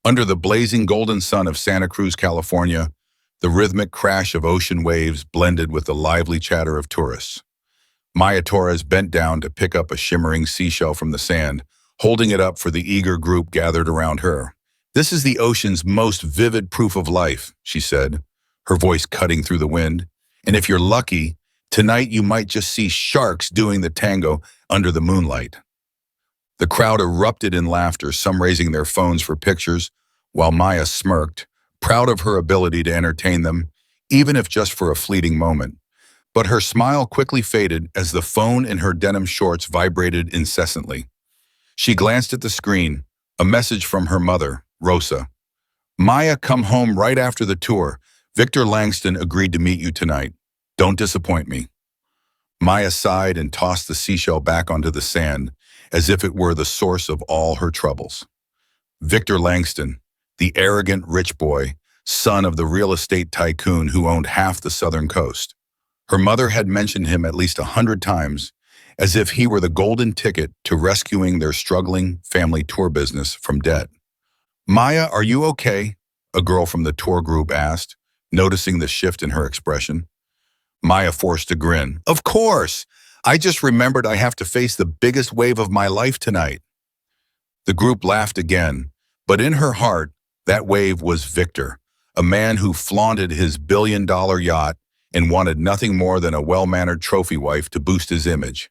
Under the blazing golden sun of Santa Cruz, California, the rhythmic crash of ocean waves blended with the lively chatter of tourists. Maya Torres bent down to pick up a shimmering seashell from the sand, holding it up for the eager group gathered around her. "This is the ocean's most vivid proof of life," she said, her voice cutting through the wind. "And if you're lucky, tonight you might just see sharks doing the tango under the moonlight." The crowd erupted in laughter, some raising their phones for pictures, while Maya smirked, proud of her ability to entertain them, even if just for a fleeting moment. But her smile quickly faded as the phone in her denim shorts vibrated incessantly. She glanced at the screen, a message from her mother, Rosa. "Maya, come home right after the tour. Victor Langston agreed to meet you tonight. Don't disappoint me." Maya sighed and tossed the seashell back onto the sand, as if it were the source of all her troubles. Victor Langston, the arrogant rich boy, son of the real estate tycoon who owned half the southern coast. Her mother had mentioned him at least 100 times, as if he were the golden ticket to rescuing their struggling family tour business from debt. "Maya, are you okay?" a girl from the tour group asked, noticing the shift in her expression. Maya forced a grin. "Of course! I just remembered I have to face the biggest wave of my life tonight." The group laughed again, but in her heart, that wave was Victor, a man who flaunted his billion-dollar yacht and wanted nothing more than a well-mannered trophy wife to boost his image.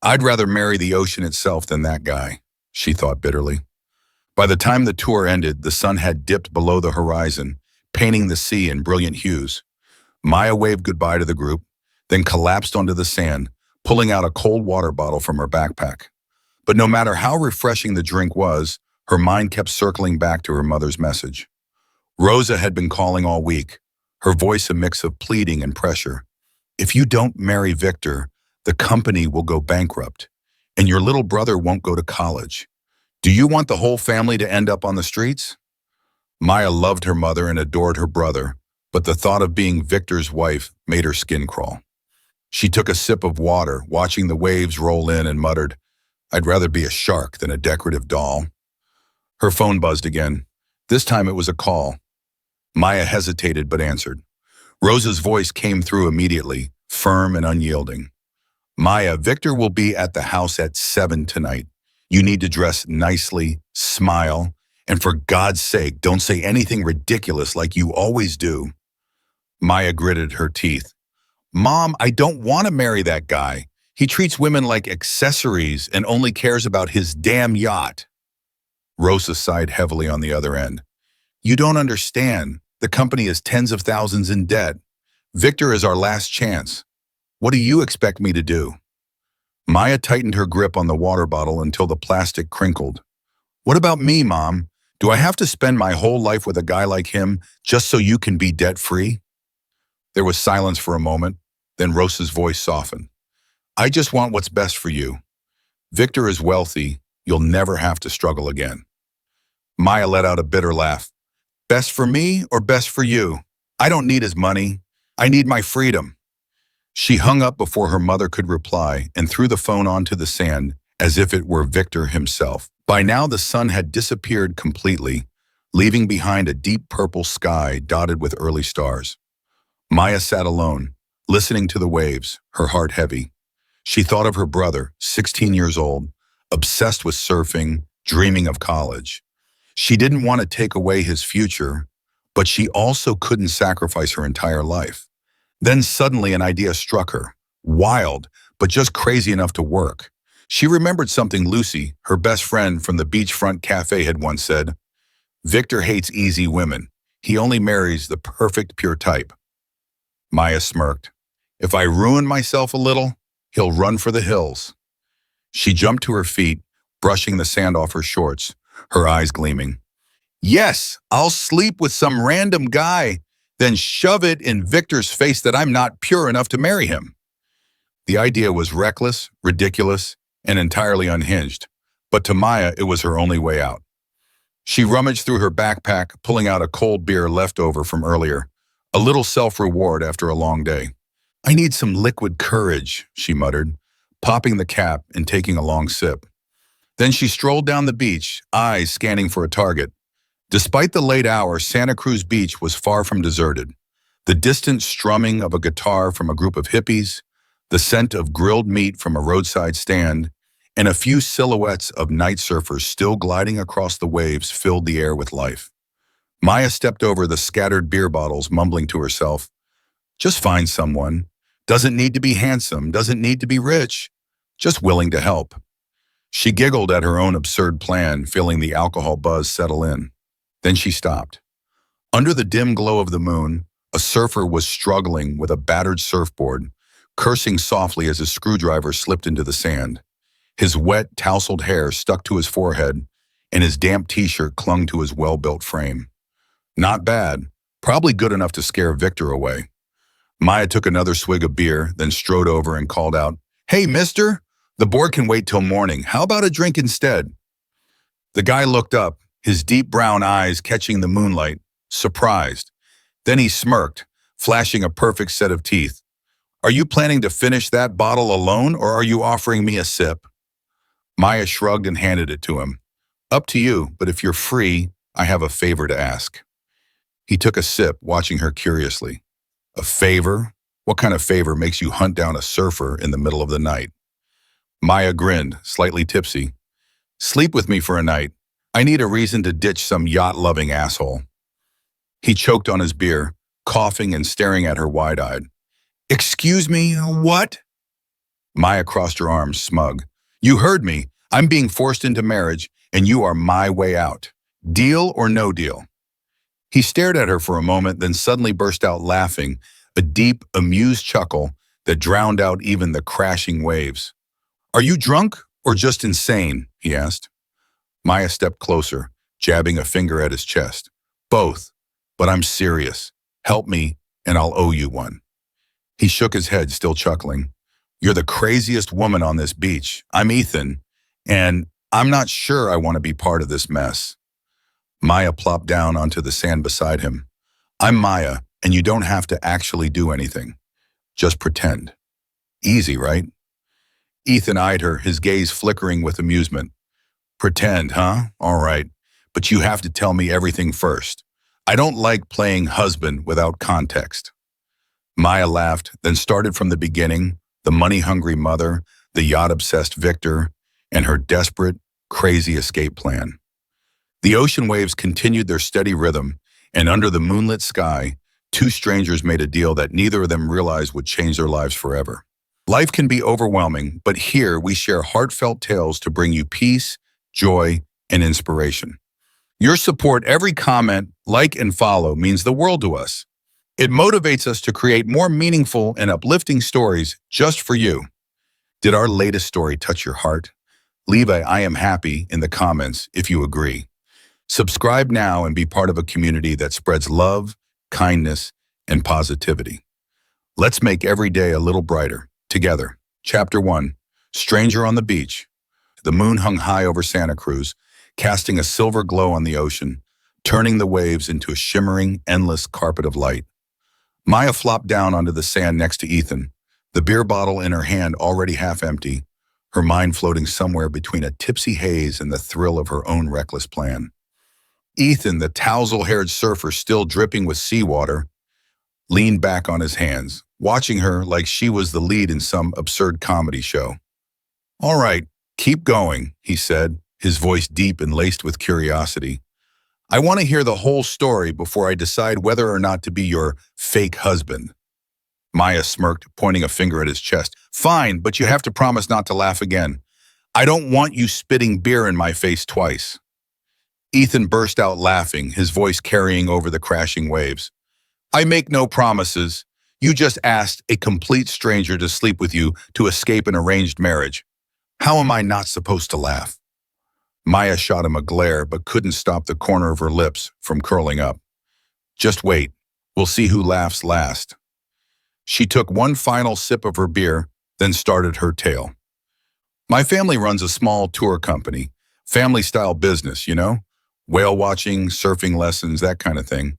"I'd rather marry the ocean itself than that guy," she thought bitterly. By the time the tour ended, the sun had dipped below the horizon, painting the sea in brilliant hues. Maya waved goodbye to the group, then collapsed onto the sand, pulling out a cold water bottle from her backpack. But no matter how refreshing the drink was, her mind kept circling back to her mother's message. Rosa had been calling all week, her voice a mix of pleading and pressure. "If you don't marry Victor, the company will go bankrupt, and your little brother won't go to college. Do you want the whole family to end up on the streets?" Maya loved her mother and adored her brother, but the thought of being Victor's wife made her skin crawl. She took a sip of water, watching the waves roll in, and muttered, "I'd rather be a shark than a decorative doll." Her phone buzzed again. This time it was a call. Maya hesitated but answered. Rosa's voice came through immediately, firm and unyielding. "Maya, Victor will be at the house at 7 tonight. You need to dress nicely, smile, and for God's sake, don't say anything ridiculous like you always do." Maya gritted her teeth. "Mom, I don't want to marry that guy. He treats women like accessories and only cares about his damn yacht." Rosa sighed heavily on the other end. "You don't understand. The company is tens of thousands in debt. Victor is our last chance. What do you expect me to do?" Maya tightened her grip on the water bottle until the plastic crinkled. "What about me, Mom? Do I have to spend my whole life with a guy like him just so you can be debt-free?" There was silence for a moment, then Rosa's voice softened. "I just want what's best for you. Victor is wealthy. You'll never have to struggle again." Maya let out a bitter laugh. "Best for me or best for you? I don't need his money. I need my freedom." She hung up before her mother could reply and threw the phone onto the sand as if it were Victor himself. By now the sun had disappeared completely, leaving behind a deep purple sky dotted with early stars. Maya sat alone, listening to the waves, her heart heavy. She thought of her brother, 16 years old, obsessed with surfing, dreaming of college. She didn't want to take away his future, but she also couldn't sacrifice her entire life. Then suddenly an idea struck her, wild, but just crazy enough to work. She remembered something Lucy, her best friend from the beachfront cafe, had once said. "Victor hates easy women. He only marries the perfect pure type." Maya smirked. "If I ruin myself a little, he'll run for the hills." She jumped to her feet, brushing the sand off her shorts, her eyes gleaming. "Yes, I'll sleep with some random guy, then shove it in Victor's face that I'm not pure enough to marry him." The idea was reckless, ridiculous, and entirely unhinged, but to Maya it was her only way out. She rummaged through her backpack, pulling out a cold beer left over from earlier, a little self-reward after a long day. "I need some liquid courage," she muttered, popping the cap and taking a long sip. Then she strolled down the beach, eyes scanning for a target. Despite the late hour, Santa Cruz Beach was far from deserted. The distant strumming of a guitar from a group of hippies, the scent of grilled meat from a roadside stand, and a few silhouettes of night surfers still gliding across the waves filled the air with life. Maya stepped over the scattered beer bottles, mumbling to herself, "Just find someone. Doesn't need to be handsome, doesn't need to be rich, just willing to help." She giggled at her own absurd plan, feeling the alcohol buzz settle in. Then she stopped. Under the dim glow of the moon, a surfer was struggling with a battered surfboard, cursing softly as his screwdriver slipped into the sand. His wet, tousled hair stuck to his forehead, and his damp t-shirt clung to his well-built frame. Not bad, probably good enough to scare Victor away. Maya took another swig of beer, then strode over and called out, "Hey, mister, the board can wait till morning. How about a drink instead?" The guy looked up, his deep brown eyes catching the moonlight, surprised. Then he smirked, flashing a perfect set of teeth. "Are you planning to finish that bottle alone, or are you offering me a sip?" Maya shrugged and handed it to him. "Up to you, but if you're free, I have a favor to ask." He took a sip, watching her curiously. "A favor? What kind of favor makes you hunt down a surfer in the middle of the night?" Maya grinned, slightly tipsy. "Sleep with me for a night. I need a reason to ditch some yacht-loving asshole." He choked on his beer, coughing and staring at her wide-eyed. "Excuse me, what?" Maya crossed her arms, smug. "You heard me. I'm being forced into marriage, and you are my way out. Deal or no deal?" He stared at her for a moment, then suddenly burst out laughing, a deep, amused chuckle that drowned out even the crashing waves. "Are you drunk or just insane?" he asked. Maya stepped closer, jabbing a finger at his chest. "Both, but I'm serious. Help me, and I'll owe you one." He shook his head, still chuckling. "You're the craziest woman on this beach. I'm Ethan, and I'm not sure I want to be part of this mess." Maya plopped down onto the sand beside him. "I'm Maya, and you don't have to actually do anything. Just pretend. Easy, right?" Ethan eyed her, his gaze flickering with amusement. "Pretend, huh? All right. But you have to tell me everything first. I don't like playing husband without context." Maya laughed, then started from the beginning, the money-hungry mother, the yacht-obsessed Victor, and her desperate, crazy escape plan. The ocean waves continued their steady rhythm, and under the moonlit sky, two strangers made a deal that neither of them realized would change their lives forever. Life can be overwhelming, but here we share heartfelt tales to bring you peace, joy, and inspiration. Your support, every comment, like, and follow means the world to us. It motivates us to create more meaningful and uplifting stories just for you. Did our latest story touch your heart? Leave a "I am happy" in the comments if you agree. Subscribe now and be part of a community that spreads love, kindness, and positivity. Let's make every day a little brighter, together. Chapter 1, Stranger on the Beach. The moon hung high over Santa Cruz, casting a silver glow on the ocean, turning the waves into a shimmering, endless carpet of light. Maya flopped down onto the sand next to Ethan, the beer bottle in her hand already half empty, her mind floating somewhere between a tipsy haze and the thrill of her own reckless plan. Ethan, the tousle-haired surfer still dripping with seawater, leaned back on his hands, watching her like she was the lead in some absurd comedy show. "All right, keep going," he said, his voice deep and laced with curiosity. "I want to hear the whole story before I decide whether or not to be your fake husband." Maya smirked, pointing a finger at his chest. "Fine, but you have to promise not to laugh again. I don't want you spitting beer in my face twice." Ethan burst out laughing, his voice carrying over the crashing waves. "I make no promises. You just asked a complete stranger to sleep with you to escape an arranged marriage. How am I not supposed to laugh?" Maya shot him a glare, but couldn't stop the corner of her lips from curling up. "Just wait. We'll see who laughs last." She took one final sip of her beer, then started her tale. "My family runs a small tour company, family-style business, you know? Whale watching, surfing lessons, that kind of thing.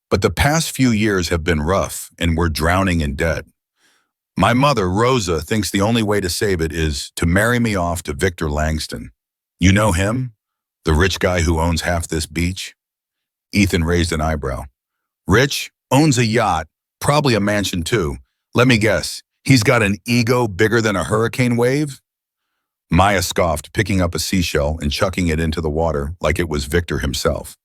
But the past few years have been rough, and we're drowning in debt. My mother, Rosa, thinks the only way to save it is to marry me off to Victor Langston. You know him? The rich guy who owns half this beach?" Ethan raised an eyebrow. Rich, owns a yacht, probably a mansion too. Let me guess, he's got an ego bigger than a hurricane wave? Maya scoffed, picking up a seashell and chucking it into the water like it was Victor himself.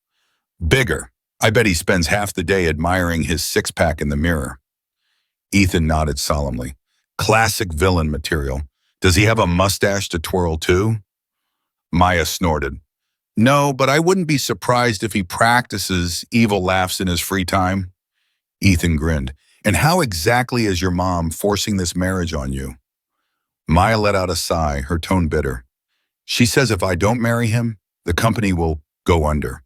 Bigger. I bet he spends half the day admiring his six-pack in the mirror. Ethan nodded solemnly. Classic villain material. Does he have a mustache to twirl too? Maya snorted. No, but I wouldn't be surprised if he practices evil laughs in his free time. Ethan grinned. And how exactly is your mom forcing this marriage on you? Maya let out a sigh, her tone bitter. She says if I don't marry him, the company will go under.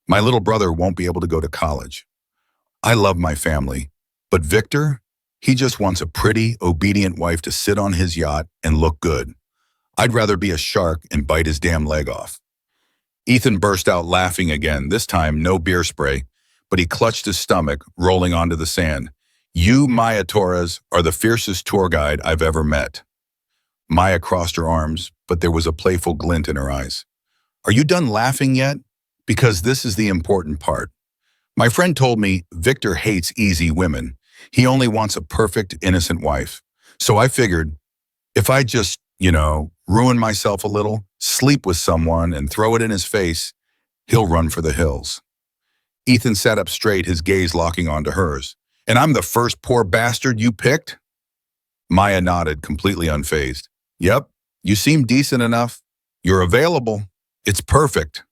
My little brother won't be able to go to college. I love my family, but Victor, he just wants a pretty, obedient wife to sit on his yacht and look good. I'd rather be a shark and bite his damn leg off. Ethan burst out laughing again, this time no beer spray, but he clutched his stomach, rolling onto the sand. You, Maya Torres, are the fiercest tour guide I've ever met. Maya crossed her arms, but there was a playful glint in her eyes. Are you done laughing yet? Because this is the important part. My friend told me Victor hates easy women. He only wants a perfect, innocent wife. So I figured, if I just, ruin myself a little, sleep with someone, and throw it in his face, he'll run for the hills. Ethan sat up straight, his gaze locking onto hers. And I'm the first poor bastard you picked? Maya nodded, completely unfazed. Yep, you seem decent enough. You're available. It's perfect.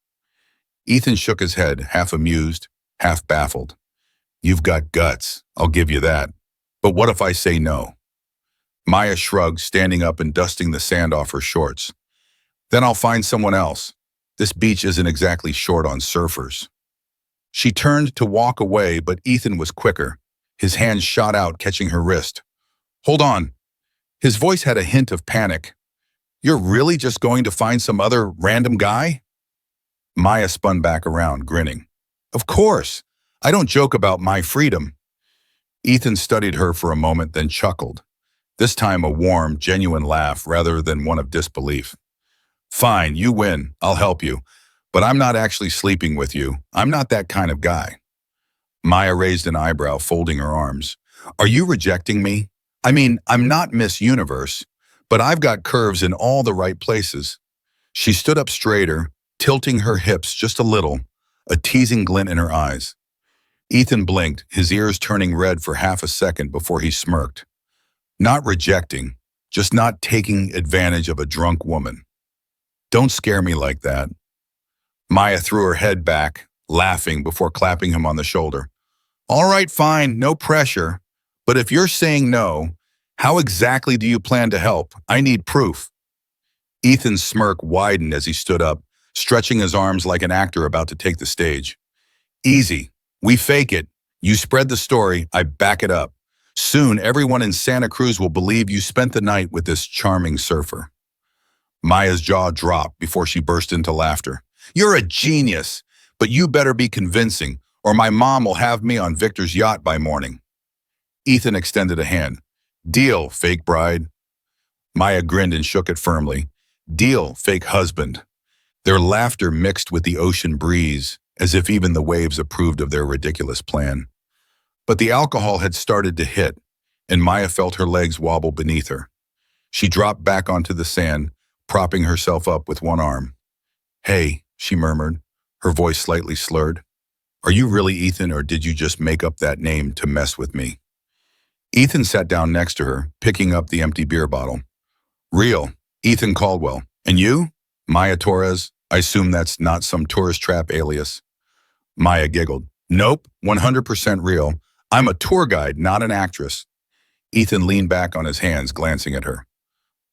Ethan shook his head, half amused, half baffled. You've got guts, I'll give you that. But what if I say no? Maya shrugged, standing up and dusting the sand off her shorts. Then I'll find someone else. This beach isn't exactly short on surfers. She turned to walk away, but Ethan was quicker. His hand shot out, catching her wrist. Hold on. His voice had a hint of panic. You're really just going to find some other random guy? Maya spun back around, grinning. Of course. I don't joke about my freedom. Ethan studied her for a moment, then chuckled. This time a warm, genuine laugh rather than one of disbelief. Fine, you win. I'll help you. But I'm not actually sleeping with you. I'm not that kind of guy. Maya raised an eyebrow, folding her arms. Are you rejecting me? I mean, I'm not Miss Universe, but I've got curves in all the right places. She stood up straighter, tilting her hips just a little, a teasing glint in her eyes. Ethan blinked, his ears turning red for half a second before he smirked. Not rejecting, just not taking advantage of a drunk woman. Don't scare me like that. Maya threw her head back, laughing before clapping him on the shoulder. All right, fine, no pressure. But if you're saying no, how exactly do you plan to help? I need proof. Ethan's smirk widened as he stood up, stretching his arms like an actor about to take the stage. Easy. We fake it. You spread the story, I back it up. Soon, everyone in Santa Cruz will believe you spent the night with this charming surfer. Maya's jaw dropped before she burst into laughter. You're a genius, but you better be convincing, or my mom will have me on Victor's yacht by morning. Ethan extended a hand. Deal, fake bride. Maya grinned and shook it firmly. Deal, fake husband. Their laughter mixed with the ocean breeze, as if even the waves approved of their ridiculous plan. But the alcohol had started to hit, and Maya felt her legs wobble beneath her. She dropped back onto the sand, propping herself up with one arm. Hey, she murmured, her voice slightly slurred. Are you really Ethan, or did you just make up that name to mess with me? Ethan sat down next to her, picking up the empty beer bottle. Real, Ethan Caldwell. And you? Maya Torres. I assume that's not some tourist trap alias. Maya giggled. Nope, 100% real. I'm a tour guide, not an actress. Ethan leaned back on his hands, glancing at her.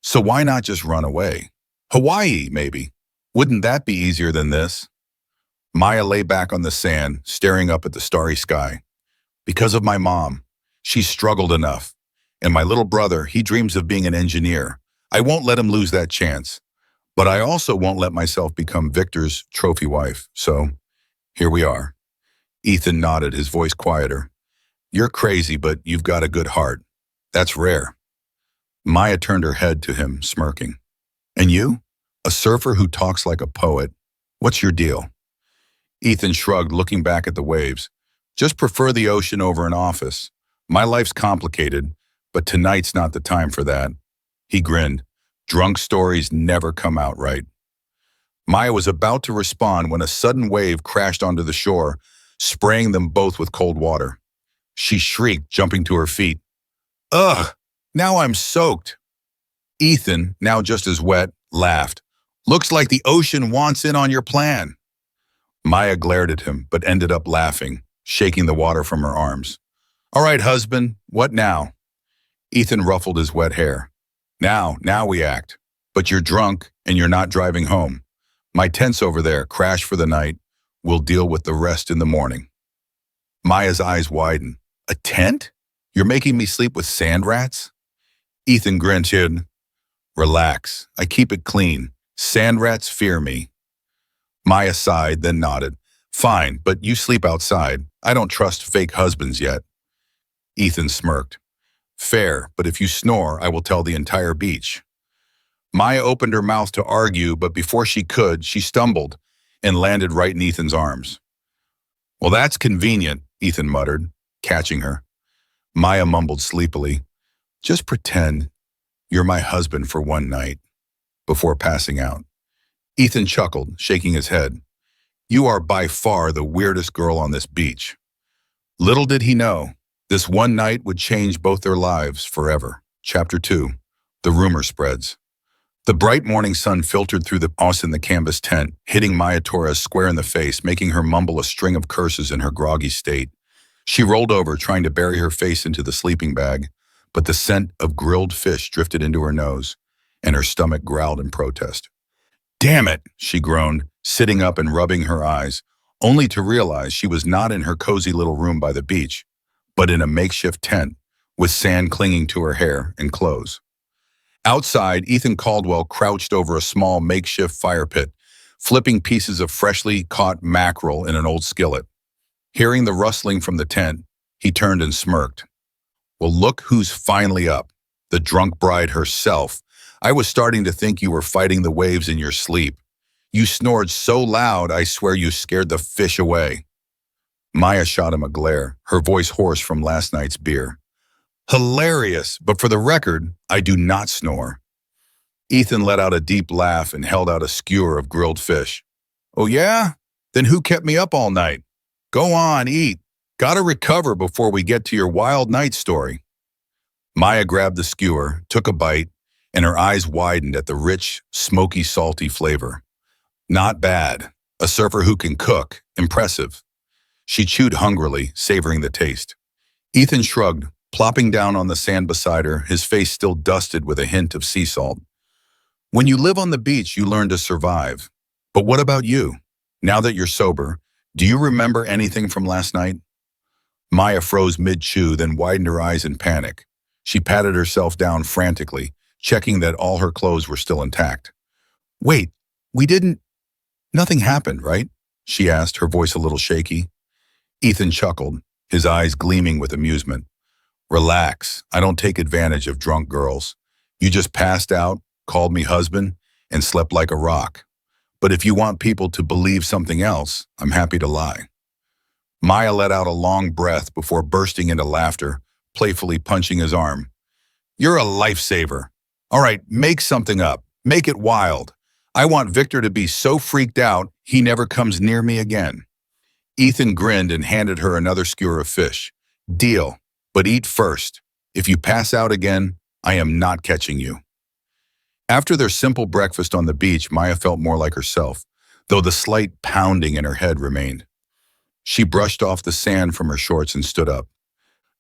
So why not just run away? Hawaii, maybe. Wouldn't that be easier than this? Maya lay back on the sand, staring up at the starry sky. Because of my mom. She's struggled enough. And my little brother, he dreams of being an engineer. I won't let him lose that chance. But I also won't let myself become Victor's trophy wife. So, here we are. Ethan nodded, his voice quieter. You're crazy, but you've got a good heart. That's rare. Maya turned her head to him, smirking. And you? A surfer who talks like a poet. What's your deal? Ethan shrugged, looking back at the waves. Just prefer the ocean over an office. My life's complicated, but tonight's not the time for that. He grinned. Drunk stories never come out right. Maya was about to respond when a sudden wave crashed onto the shore, spraying them both with cold water. She shrieked, jumping to her feet. Ugh! Now I'm soaked. Ethan, now just as wet, laughed. Looks like the ocean wants in on your plan. Maya glared at him, but ended up laughing, shaking the water from her arms. All right, husband, what now? Ethan ruffled his wet hair. Now we act. But you're drunk, and you're not driving home. My tent's over there, crash for the night. We'll deal with the rest in the morning. Maya's eyes widened. A tent? You're making me sleep with sand rats? Ethan grinned. Relax, I keep it clean. Sand rats fear me. Maya sighed, then nodded. Fine, but you sleep outside. I don't trust fake husbands yet. Ethan smirked. Fair, but if you snore, I will tell the entire beach. Maya opened her mouth to argue, but before she could, she stumbled and landed right in Ethan's arms. Well, that's convenient, Ethan muttered, catching her. Maya mumbled sleepily, just pretend you're my husband for one night, before passing out. Ethan chuckled, shaking his head. You are by far the weirdest girl on this beach. Little did he know, this one night would change both their lives forever. Chapter 2. The Rumor Spreads. The bright morning sun filtered through the moss in the canvas tent, hitting Maya Torres square in the face, making her mumble a string of curses in her groggy state. She rolled over, trying to bury her face into the sleeping bag, but the scent of grilled fish drifted into her nose, and her stomach growled in protest. Damn it, she groaned, sitting up and rubbing her eyes, only to realize she was not in her cozy little room by the beach, but in a makeshift tent, with sand clinging to her hair and clothes. Outside, Ethan Caldwell crouched over a small makeshift fire pit, flipping pieces of freshly caught mackerel in an old skillet. Hearing the rustling from the tent, he turned and smirked. Well, look who's finally up. The drunk bride herself. I was starting to think you were fighting the waves in your sleep. You snored so loud, I swear you scared the fish away. Maya shot him a glare, her voice hoarse from last night's beer. Hilarious, but for the record, I do not snore. Ethan let out a deep laugh and held out a skewer of grilled fish. Oh yeah? Then who kept me up all night? Go on, eat. Gotta recover before we get to your wild night story. Maya grabbed the skewer, took a bite, and her eyes widened at the rich, smoky, salty flavor. Not bad. A surfer who can cook. Impressive. She chewed hungrily, savoring the taste. Ethan shrugged, plopping down on the sand beside her, his face still dusted with a hint of sea salt. When you live on the beach, you learn to survive. But what about you? Now that you're sober, do you remember anything from last night? Maya froze mid-chew, then widened her eyes in panic. She patted herself down frantically, checking that all her clothes were still intact. Wait, nothing happened, right? She asked, her voice a little shaky. Ethan chuckled, his eyes gleaming with amusement. Relax, I don't take advantage of drunk girls. You just passed out, called me husband, and slept like a rock. But if you want people to believe something else, I'm happy to lie. Maya let out a long breath before bursting into laughter, playfully punching his arm. You're a lifesaver. All right, make something up. Make it wild. I want Victor to be so freaked out, he never comes near me again. Ethan grinned and handed her another skewer of fish. Deal, but eat first. If you pass out again, I am not catching you. After their simple breakfast on the beach, Maya felt more like herself, though the slight pounding in her head remained. She brushed off the sand from her shorts and stood up.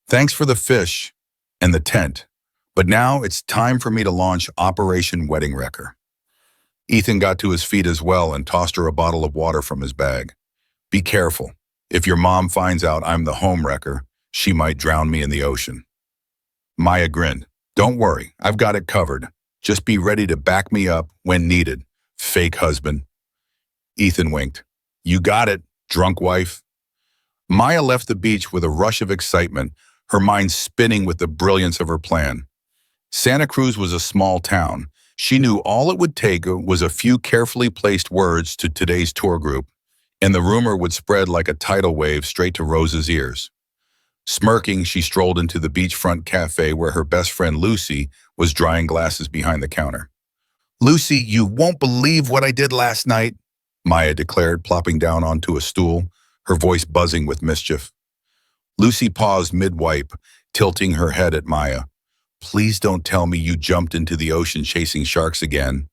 Thanks for the fish and the tent, but now it's time for me to launch Operation Wedding Wrecker. Ethan got to his feet as well and tossed her a bottle of water from his bag. Be careful. If your mom finds out I'm the home wrecker, she might drown me in the ocean. Maya grinned. Don't worry, I've got it covered. Just be ready to back me up when needed, fake husband. Ethan winked. You got it, drunk wife. Maya left the beach with a rush of excitement, her mind spinning with the brilliance of her plan. Santa Cruz was a small town. She knew all it would take was a few carefully placed words to today's tour group. and the rumor would spread like a tidal wave straight to Rosa's ears. Smirking, she strolled into the beachfront cafe where her best friend Lucy was drying glasses behind the counter. "Lucy, you won't believe what I did last night," Maya declared, plopping down onto a stool, her voice buzzing with mischief. Lucy paused mid-wipe, tilting her head at Maya. "Please don't tell me you jumped into the ocean chasing sharks again."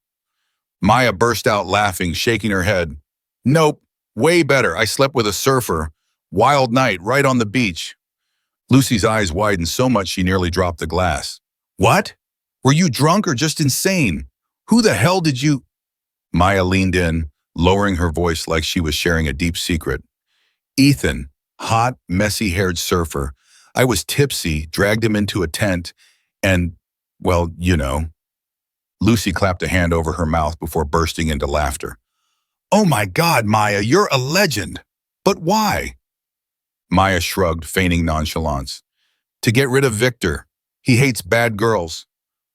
Maya burst out laughing, shaking her head. "Nope, way better. I slept with a surfer. Wild night, right on the beach." Lucy's eyes widened so much she nearly dropped the glass. "What? Were you drunk or just insane? Who the hell did you—" Maya leaned in, lowering her voice like she was sharing a deep secret. "Ethan, hot, messy-haired surfer. I was tipsy, dragged him into a tent, and, well, you know." Lucy clapped a hand over her mouth before bursting into laughter. "Oh my God, Maya, you're a legend. But why?" Maya shrugged, feigning nonchalance. "To get rid of Victor. He hates bad girls."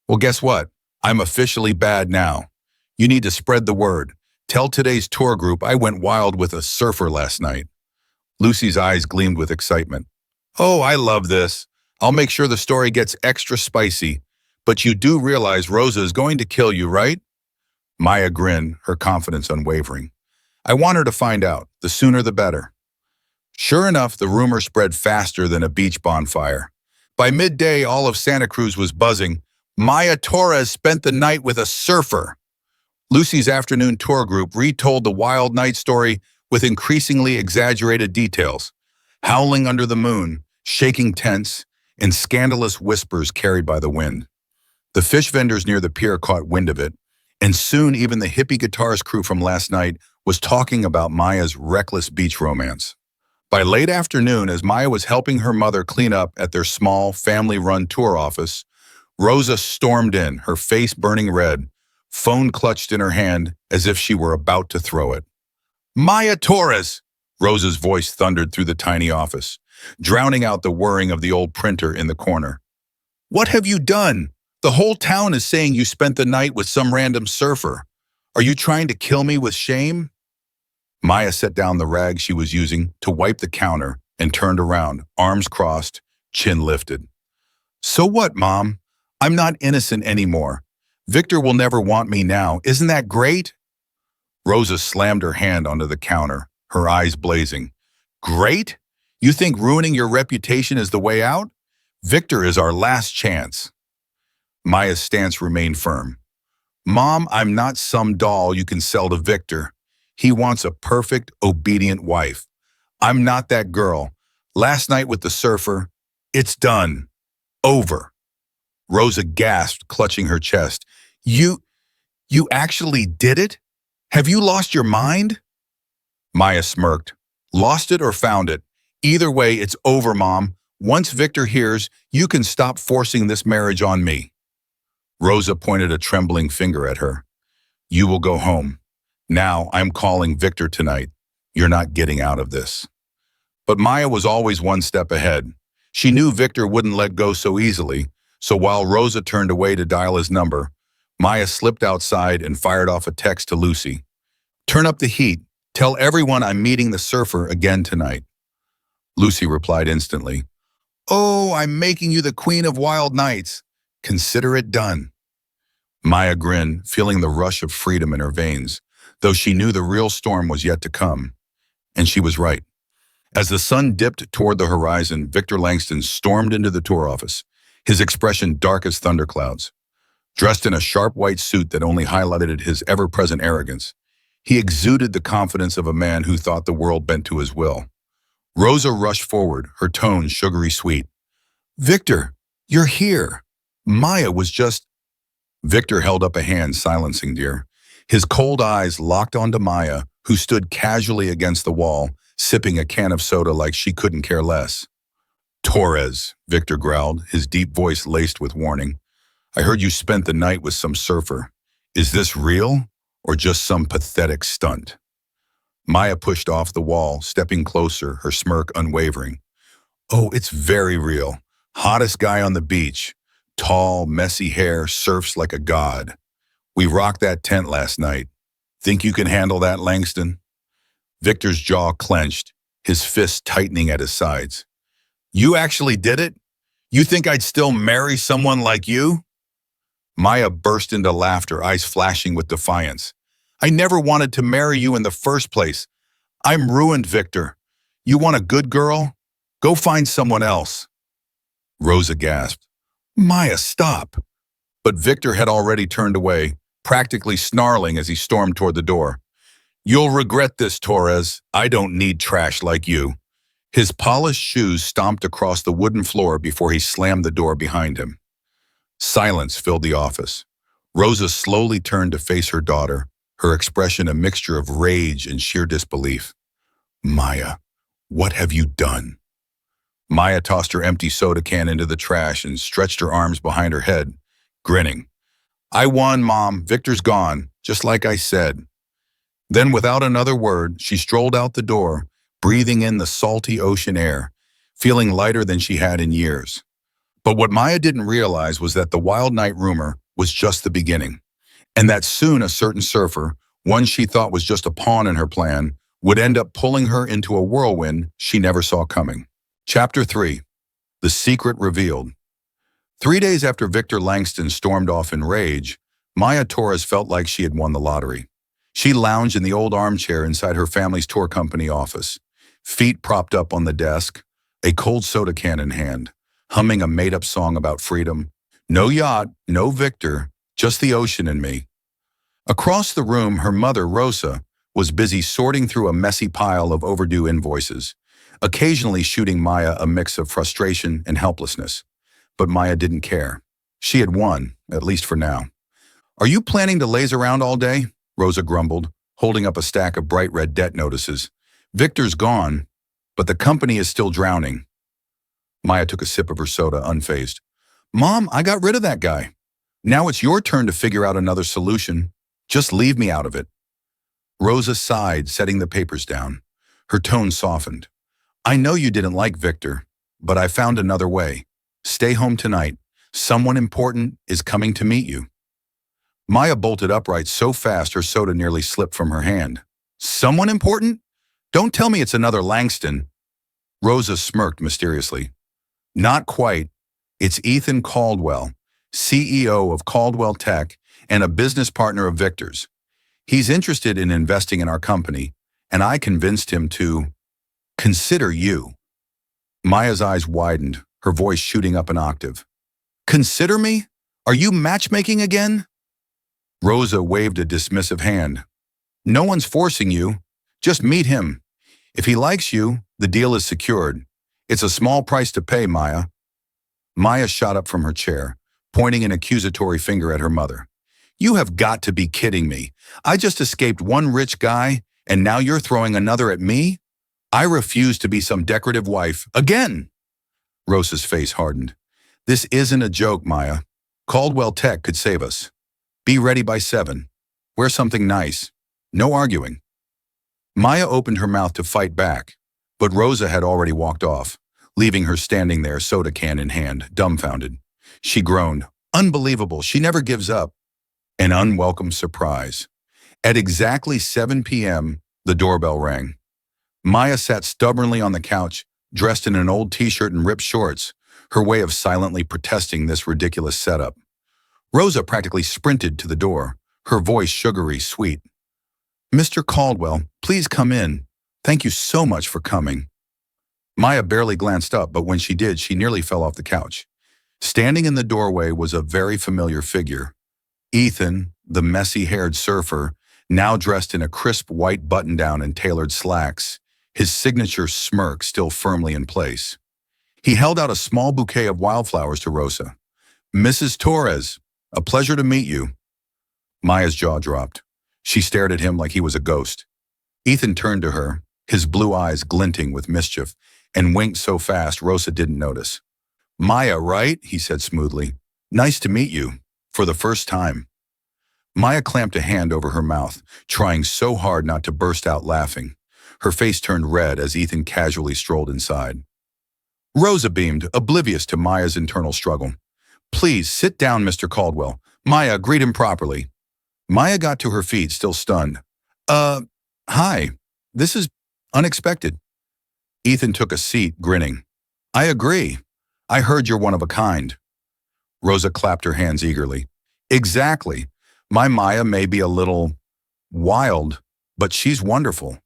"Well, guess what? I'm officially bad now. You need to spread the word. Tell today's tour group I went wild with a surfer last night." Lucy's eyes gleamed with excitement. "Oh, I love this. I'll make sure the story gets extra spicy. But you do realize Rosa is going to kill you, right?" Maya grinned, her confidence unwavering. "I want her to find out. The sooner the better." Sure enough, the rumor spread faster than a beach bonfire. By midday, all of Santa Cruz was buzzing. Maya Torres spent the night with a surfer. Lucy's afternoon tour group retold the wild night story with increasingly exaggerated details. Howling under the moon, shaking tents, and scandalous whispers carried by the wind. The fish vendors near the pier caught wind of it, and soon even the hippie guitars crew from last night was talking about Maya's reckless beach romance. By late afternoon, as Maya was helping her mother clean up at their small, family-run tour office, Rosa stormed in, her face burning red, phone clutched in her hand as if she were about to throw it. "Maya Torres!" Rosa's voice thundered through the tiny office, drowning out the whirring of the old printer in the corner. "What have you done? The whole town is saying you spent the night with some random surfer. Are you trying to kill me with shame?" Maya set down the rag she was using to wipe the counter and turned around, arms crossed, chin lifted. "So what, Mom? I'm not innocent anymore. Victor will never want me now. Isn't that great?" Rosa slammed her hand onto the counter, her eyes blazing. "Great? You think ruining your reputation is the way out? Victor is our last chance." Maya's stance remained firm. "Mom, I'm not some doll you can sell to Victor. He wants a perfect, obedient wife. I'm not that girl. Last night with the surfer, it's done. Over." Rosa gasped, clutching her chest. You actually did it? Have you lost your mind?" Maya smirked. "Lost it or found it. Either way, it's over, Mom. Once Victor hears, you can stop forcing this marriage on me." Rosa pointed a trembling finger at her. "You will go home. Now I'm calling Victor tonight. You're not getting out of this." But Maya was always one step ahead. She knew Victor wouldn't let go so easily, so while Rosa turned away to dial his number, Maya slipped outside and fired off a text to Lucy. "Turn up the heat. Tell everyone I'm meeting the surfer again tonight." Lucy replied instantly. "Oh, I'm making you the queen of wild nights. Consider it done." Maya grinned, feeling the rush of freedom in her veins, though she knew the real storm was yet to come. And she was right. As the sun dipped toward the horizon, Victor Langston stormed into the tour office, his expression dark as thunderclouds. Dressed in a sharp white suit that only highlighted his ever-present arrogance, he exuded the confidence of a man who thought the world bent to his will. Rosa rushed forward, her tone sugary sweet. "Victor, you're here." Maya was just... Victor held up a hand, silencing dear. His cold eyes locked onto Maya, who stood casually against the wall, sipping a can of soda like she couldn't care less. "Torres," Victor growled, his deep voice laced with warning. "I heard you spent the night with some surfer. Is this real, or just some pathetic stunt?" Maya pushed off the wall, stepping closer, her smirk unwavering. "Oh, it's very real. Hottest guy on the beach. Tall, messy hair, surfs like a god. We rocked that tent last night. Think you can handle that, Langston?" Victor's jaw clenched, his fists tightening at his sides. You actually did it? You think I'd still marry someone like you? Maya burst into laughter, eyes flashing with defiance. I never wanted to marry you in the first place. I'm ruined, Victor. You want a good girl? Go find someone else. Rosa gasped. Maya, stop. But Victor had already turned away, practically snarling as he stormed toward the door. You'll regret this, Torres. I don't need trash like you. His polished shoes stomped across the wooden floor before he slammed the door behind him. Silence filled the office. Rosa slowly turned to face her daughter, her expression a mixture of rage and sheer disbelief. Maya, what have you done? Maya tossed her empty soda can into the trash and stretched her arms behind her head, grinning. I won, Mom. Victor's gone, just like I said. Then, without another word, she strolled out the door, breathing in the salty ocean air, feeling lighter than she had in years. But what Maya didn't realize was that the wild night rumor was just the beginning, and that soon a certain surfer, one she thought was just a pawn in her plan, would end up pulling her into a whirlwind she never saw coming. Chapter 3. The Secret Revealed. 3 days after Victor Langston stormed off in rage, Maya Torres felt like she had won the lottery. She lounged in the old armchair inside her family's tour company office, feet propped up on the desk, a cold soda can in hand, humming a made-up song about freedom. No yacht, no Victor, just the ocean and me. Across the room, her mother, Rosa, was busy sorting through a messy pile of overdue invoices, occasionally shooting Maya a mix of frustration and helplessness. But Maya didn't care. She had won, at least for now. Are you planning to laze around all day? Rosa grumbled, holding up a stack of bright red debt notices. Victor's gone, but the company is still drowning. Maya took a sip of her soda, unfazed. Mom, I got rid of that guy. Now it's your turn to figure out another solution. Just leave me out of it. Rosa sighed, setting the papers down. Her tone softened. I know you didn't like Victor, but I found another way. Stay home tonight. Someone important is coming to meet you. Maya bolted upright so fast her soda nearly slipped from her hand. Someone important? Don't tell me it's another Langston. Rosa smirked mysteriously. Not quite. It's Ethan Caldwell, CEO of Caldwell Tech and a business partner of Victor's. He's interested in investing in our company, and I convinced him to consider you. Maya's eyes widened, her voice shooting up an octave. Consider me? Are you matchmaking again? Rosa waved a dismissive hand. No one's forcing you. Just meet him. If he likes you, the deal is secured. It's a small price to pay, Maya. Maya shot up from her chair, pointing an accusatory finger at her mother. You have got to be kidding me. I just escaped one rich guy, and now you're throwing another at me? I refuse to be some decorative wife again. Rosa's face hardened. This isn't a joke, Maya. Caldwell Tech could save us. Be ready by 7. Wear something nice. No arguing. Maya opened her mouth to fight back, but Rosa had already walked off, leaving her standing there, soda can in hand, dumbfounded. She groaned. Unbelievable, she never gives up. An unwelcome surprise. At exactly 7 p.m., the doorbell rang. Maya sat stubbornly on the couch, dressed in an old t-shirt and ripped shorts, her way of silently protesting this ridiculous setup. Rosa practically sprinted to the door, her voice sugary sweet. Mr. Caldwell, please come in. Thank you so much for coming. Maya barely glanced up, but when she did, she nearly fell off the couch. Standing in the doorway was a very familiar figure. Ethan, the messy-haired surfer, now dressed in a crisp white button-down and tailored slacks, his signature smirk still firmly in place. He held out a small bouquet of wildflowers to Rosa. Mrs. Torres, a pleasure to meet you. Maya's jaw dropped. She stared at him like he was a ghost. Ethan turned to her, his blue eyes glinting with mischief, and winked so fast Rosa didn't notice. Maya, right? He said smoothly. Nice to meet you. For the first time. Maya clamped a hand over her mouth, trying so hard not to burst out laughing. Her face turned red as Ethan casually strolled inside. Rosa beamed, oblivious to Maya's internal struggle. Please, sit down, Mr. Caldwell. Maya, greet him properly. Maya got to her feet, still stunned. Hi. This is unexpected. Ethan took a seat, grinning. I agree. I heard you're one of a kind. Rosa clapped her hands eagerly. Exactly. My Maya may be a little wild, but she's wonderful.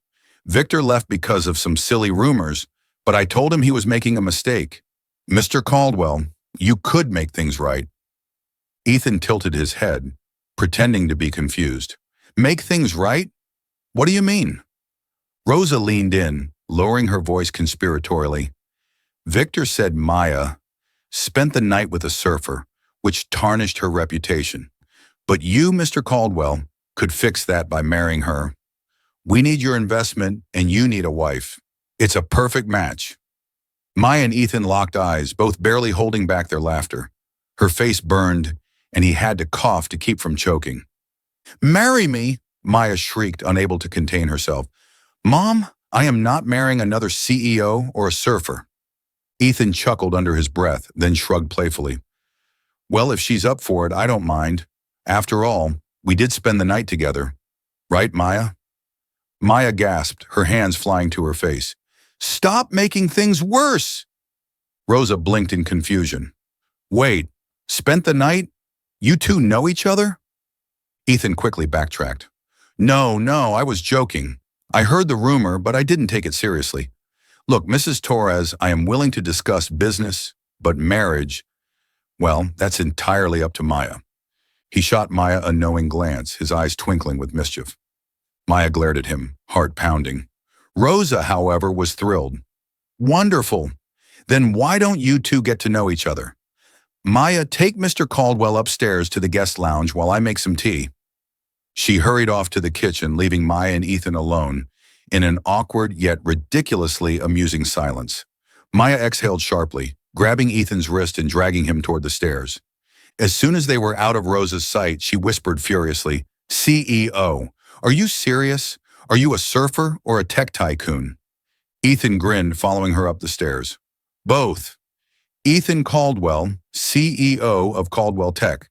Victor left because of some silly rumors, but I told him he was making a mistake. Mr. Caldwell, you could make things right. Ethan tilted his head, pretending to be confused. Make things right? What do you mean? Rosa leaned in, lowering her voice conspiratorially. Victor said Maya spent the night with a surfer, which tarnished her reputation. But you, Mr. Caldwell, could fix that by marrying her. We need your investment, and you need a wife. It's a perfect match. Maya and Ethan locked eyes, both barely holding back their laughter. Her face burned, and he had to cough to keep from choking. Marry me, Maya shrieked, unable to contain herself. Mom, I am not marrying another CEO or a surfer. Ethan chuckled under his breath, then shrugged playfully. Well, if she's up for it, I don't mind. After all, we did spend the night together. Right, Maya? Maya gasped, her hands flying to her face. Stop making things worse! Rosa blinked in confusion. Wait, spent the night? You two know each other? Ethan quickly backtracked. No, I was joking. I heard the rumor, but I didn't take it seriously. Look, Mrs. Torres, I am willing to discuss business, but marriage, well, that's entirely up to Maya. He shot Maya a knowing glance, his eyes twinkling with mischief. Maya glared at him, heart pounding. Rosa, however, was thrilled. Wonderful. Then why don't you two get to know each other? Maya, take Mr. Caldwell upstairs to the guest lounge while I make some tea. She hurried off to the kitchen, leaving Maya and Ethan alone, in an awkward yet ridiculously amusing silence. Maya exhaled sharply, grabbing Ethan's wrist and dragging him toward the stairs. As soon as they were out of Rosa's sight, she whispered furiously, CEO, are you serious? Are you a surfer or a tech tycoon? Ethan grinned, following her up the stairs. Both. Ethan Caldwell, CEO of Caldwell Tech.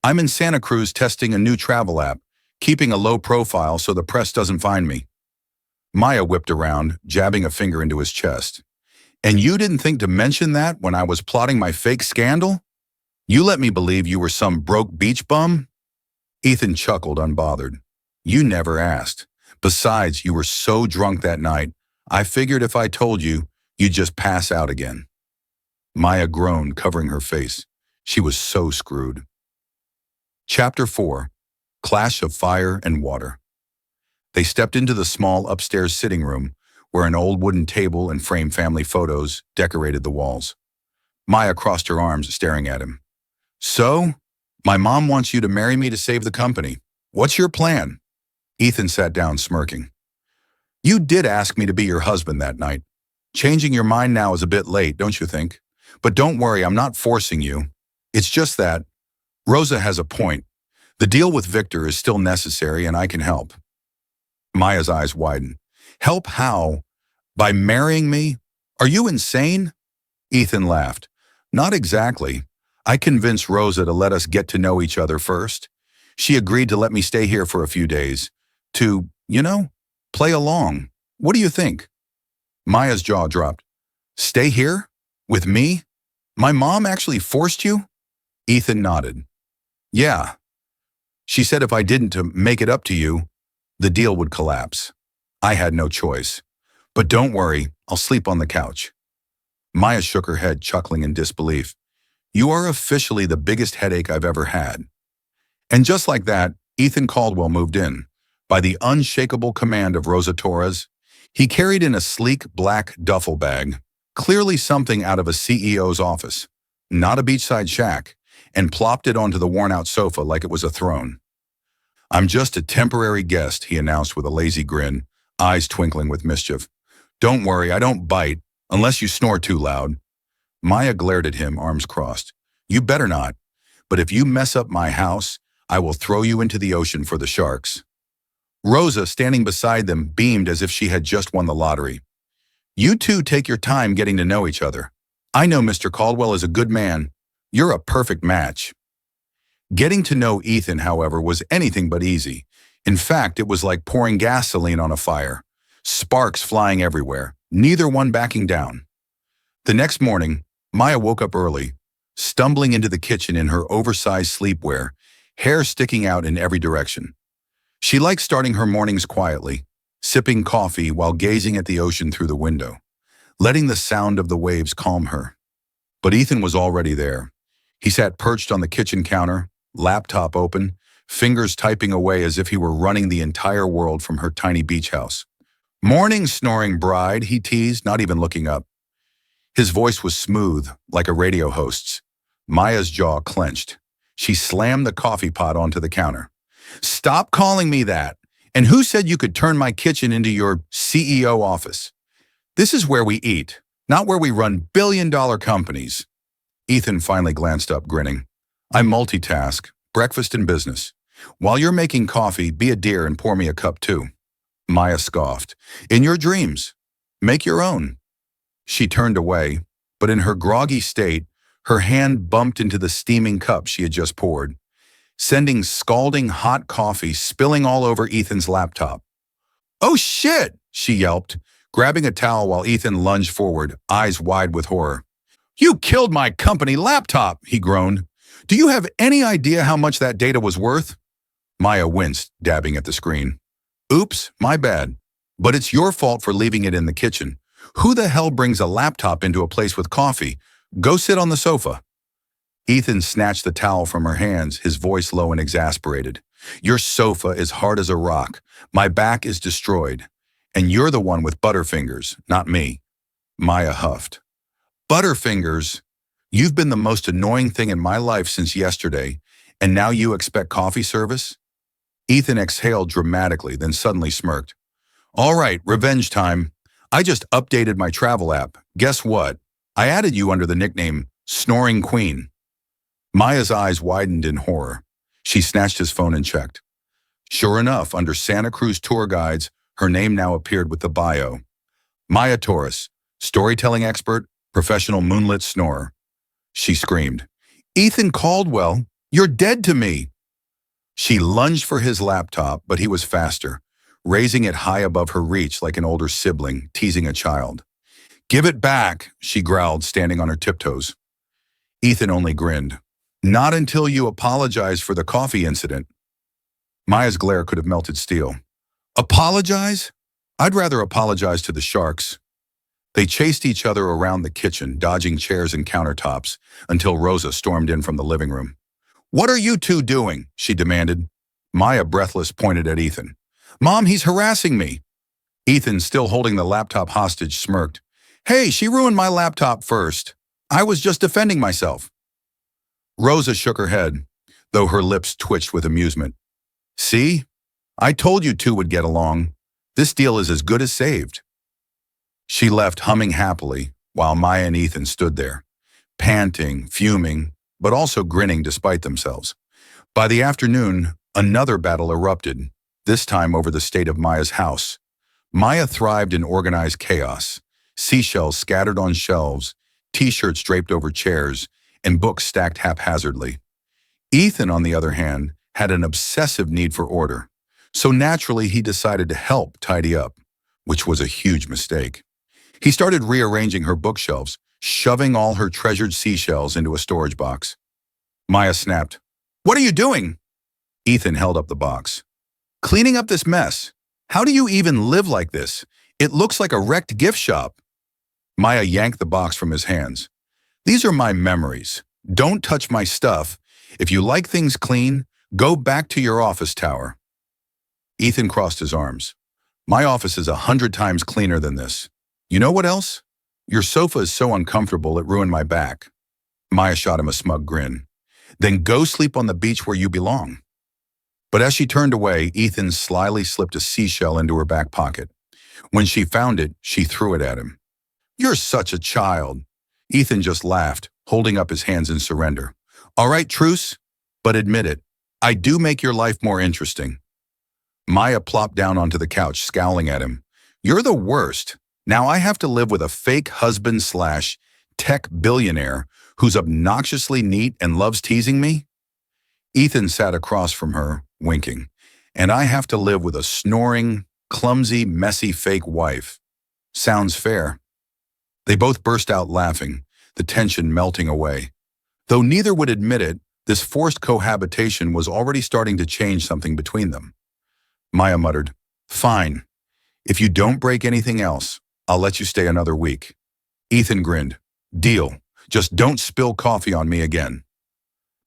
I'm in Santa Cruz testing a new travel app, keeping a low profile so the press doesn't find me. Maya whipped around, jabbing a finger into his chest. And you didn't think to mention that when I was plotting my fake scandal? You let me believe you were some broke beach bum? Ethan chuckled, unbothered. You never asked. Besides, you were so drunk that night, I figured if I told you, you'd just pass out again. Maya groaned, covering her face. She was so screwed. Chapter 4. Clash of Fire and Water. They stepped into the small upstairs sitting room, where an old wooden table and framed family photos decorated the walls. Maya crossed her arms, staring at him. So, my mom wants you to marry me to save the company. What's your plan? Ethan sat down, smirking. You did ask me to be your husband that night. Changing your mind now is a bit late, don't you think? But don't worry, I'm not forcing you. It's just that Rosa has a point. The deal with Victor is still necessary and I can help. Maya's eyes widened. Help how? By marrying me? Are you insane? Ethan laughed. Not exactly. I convinced Rosa to let us get to know each other first. She agreed to let me stay here for a few days. To, play along. What do you think? Maya's jaw dropped. Stay here? With me? My mom actually forced you? Ethan nodded. Yeah. She said if I didn't to make it up to you, the deal would collapse. I had no choice. But don't worry, I'll sleep on the couch. Maya shook her head, chuckling in disbelief. You are officially the biggest headache I've ever had. And just like that, Ethan Caldwell moved in. By the unshakable command of Rosa Torres, he carried in a sleek black duffel bag, clearly something out of a CEO's office, not a beachside shack, and plopped it onto the worn-out sofa like it was a throne. I'm just a temporary guest, he announced with a lazy grin, eyes twinkling with mischief. Don't worry, I don't bite, unless you snore too loud. Maya glared at him, arms crossed. You better not, but if you mess up my house, I will throw you into the ocean for the sharks. Rosa, standing beside them, beamed as if she had just won the lottery. You two take your time getting to know each other. I know Mr. Caldwell is a good man. You're a perfect match. Getting to know Ethan, however, was anything but easy. In fact, it was like pouring gasoline on a fire. sparks flying everywhere, neither one backing down. The next morning, Maya woke up early, stumbling into the kitchen in her oversized sleepwear, hair sticking out in every direction. She liked starting her mornings quietly, sipping coffee while gazing at the ocean through the window, letting the sound of the waves calm her. But Ethan was already there. He sat perched on the kitchen counter, laptop open, fingers typing away as if he were running the entire world from her tiny beach house. "Morning, snoring bride," he teased, not even looking up. His voice was smooth, like a radio host's. Maya's jaw clenched. She slammed the coffee pot onto the counter. "Stop calling me that! And who said you could turn my kitchen into your CEO office? This is where we eat, not where we run billion-dollar companies." Ethan finally glanced up, grinning. "I multitask, breakfast and business. While you're making coffee, be a dear and pour me a cup too." Maya scoffed. "In your dreams. Make your own." She turned away, but in her groggy state, her hand bumped into the steaming cup she had just poured, sending scalding hot coffee spilling all over Ethan's laptop. "Oh shit!" she yelped, grabbing a towel while Ethan lunged forward, eyes wide with horror. "You killed my company laptop," he groaned. "Do you have any idea how much that data was worth?" Maya winced, dabbing at the screen. "Oops, my bad. But it's your fault for leaving it in the kitchen. Who the hell brings a laptop into a place with coffee? Go sit on the sofa." Ethan snatched the towel from her hands, his voice low and exasperated. "Your sofa is hard as a rock. My back is destroyed. And you're the one with butterfingers, not me." Maya huffed. "Butterfingers? You've been the most annoying thing in my life since yesterday, and now you expect coffee service?" Ethan exhaled dramatically, then suddenly smirked. "All right, revenge time. I just updated my travel app. Guess what? I added you under the nickname Snoring Queen." Maya's eyes widened in horror. She snatched his phone and checked. Sure enough, under Santa Cruz tour guides, her name now appeared with the bio. Maya Torres, storytelling expert, professional moonlit snorer. She screamed, "Ethan Caldwell, you're dead to me!" She lunged for his laptop, but he was faster, raising it high above her reach like an older sibling, teasing a child. "Give it back," she growled, standing on her tiptoes. Ethan only grinned. "Not until you apologize for the coffee incident." Maya's glare could have melted steel. "Apologize? I'd rather apologize to the sharks." They chased each other around the kitchen, dodging chairs and countertops, until Rosa stormed in from the living room. "What are you two doing?" she demanded. Maya, breathless, pointed at Ethan. "Mom, he's harassing me." Ethan, still holding the laptop hostage, smirked. "Hey, she ruined my laptop first. I was just defending myself." Rosa shook her head, though her lips twitched with amusement. "See? I told you two would get along. This deal is as good as saved." She left, humming happily, while Maya and Ethan stood there, panting, fuming, but also grinning despite themselves. By the afternoon, another battle erupted, this time over the state of Maya's house. Maya thrived in organized chaos, seashells scattered on shelves, t-shirts draped over chairs, and books stacked haphazardly. Ethan, on the other hand, had an obsessive need for order, so naturally he decided to help tidy up, which was a huge mistake. He started rearranging her bookshelves, shoving all her treasured seashells into a storage box. Maya snapped, "What are you doing?" Ethan held up the box. "Cleaning up this mess. How do you even live like this? It looks like a wrecked gift shop." Maya yanked the box from his hands. "These are my memories. Don't touch my stuff. If you like things clean, go back to your office tower." Ethan crossed his arms. "My office is 100 times cleaner than this. You know what else? Your sofa is so uncomfortable it ruined my back." Maya shot him a smug grin. "Then go sleep on the beach where you belong." But as she turned away, Ethan slyly slipped a seashell into her back pocket. When she found it, she threw it at him. "You're such a child." Ethan just laughed, holding up his hands in surrender. "All right, truce, but admit it. I do make your life more interesting." Maya plopped down onto the couch, scowling at him. "You're the worst. Now I have to live with a fake husband/tech billionaire who's obnoxiously neat and loves teasing me?" Ethan sat across from her, winking. "And I have to live with a snoring Clumsy, messy fake wife. Sounds fair. They both burst out laughing, the tension melting away. Though neither would admit it, this forced cohabitation was already starting to change something between them. Maya muttered, "Fine. If you don't break anything else, I'll let you stay another week." Ethan grinned. "Deal. Just don't spill coffee on me again."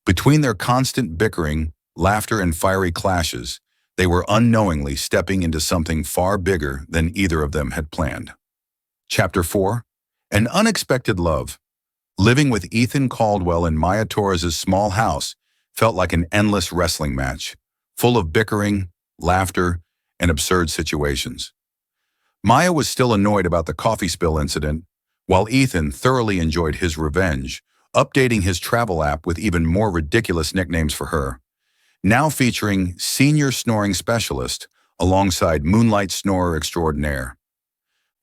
Between their constant bickering, laughter, and fiery clashes, they were unknowingly stepping into something far bigger than either of them had planned. Chapter 4. An Unexpected Love. Living with Ethan Caldwell in Maya Torres's small house felt like an endless wrestling match, full of bickering, laughter, and absurd situations. Maya was still annoyed about the coffee spill incident, while Ethan thoroughly enjoyed his revenge, updating his travel app with even more ridiculous nicknames for her, now featuring Senior Snoring Specialist alongside Moonlight Snorer Extraordinaire.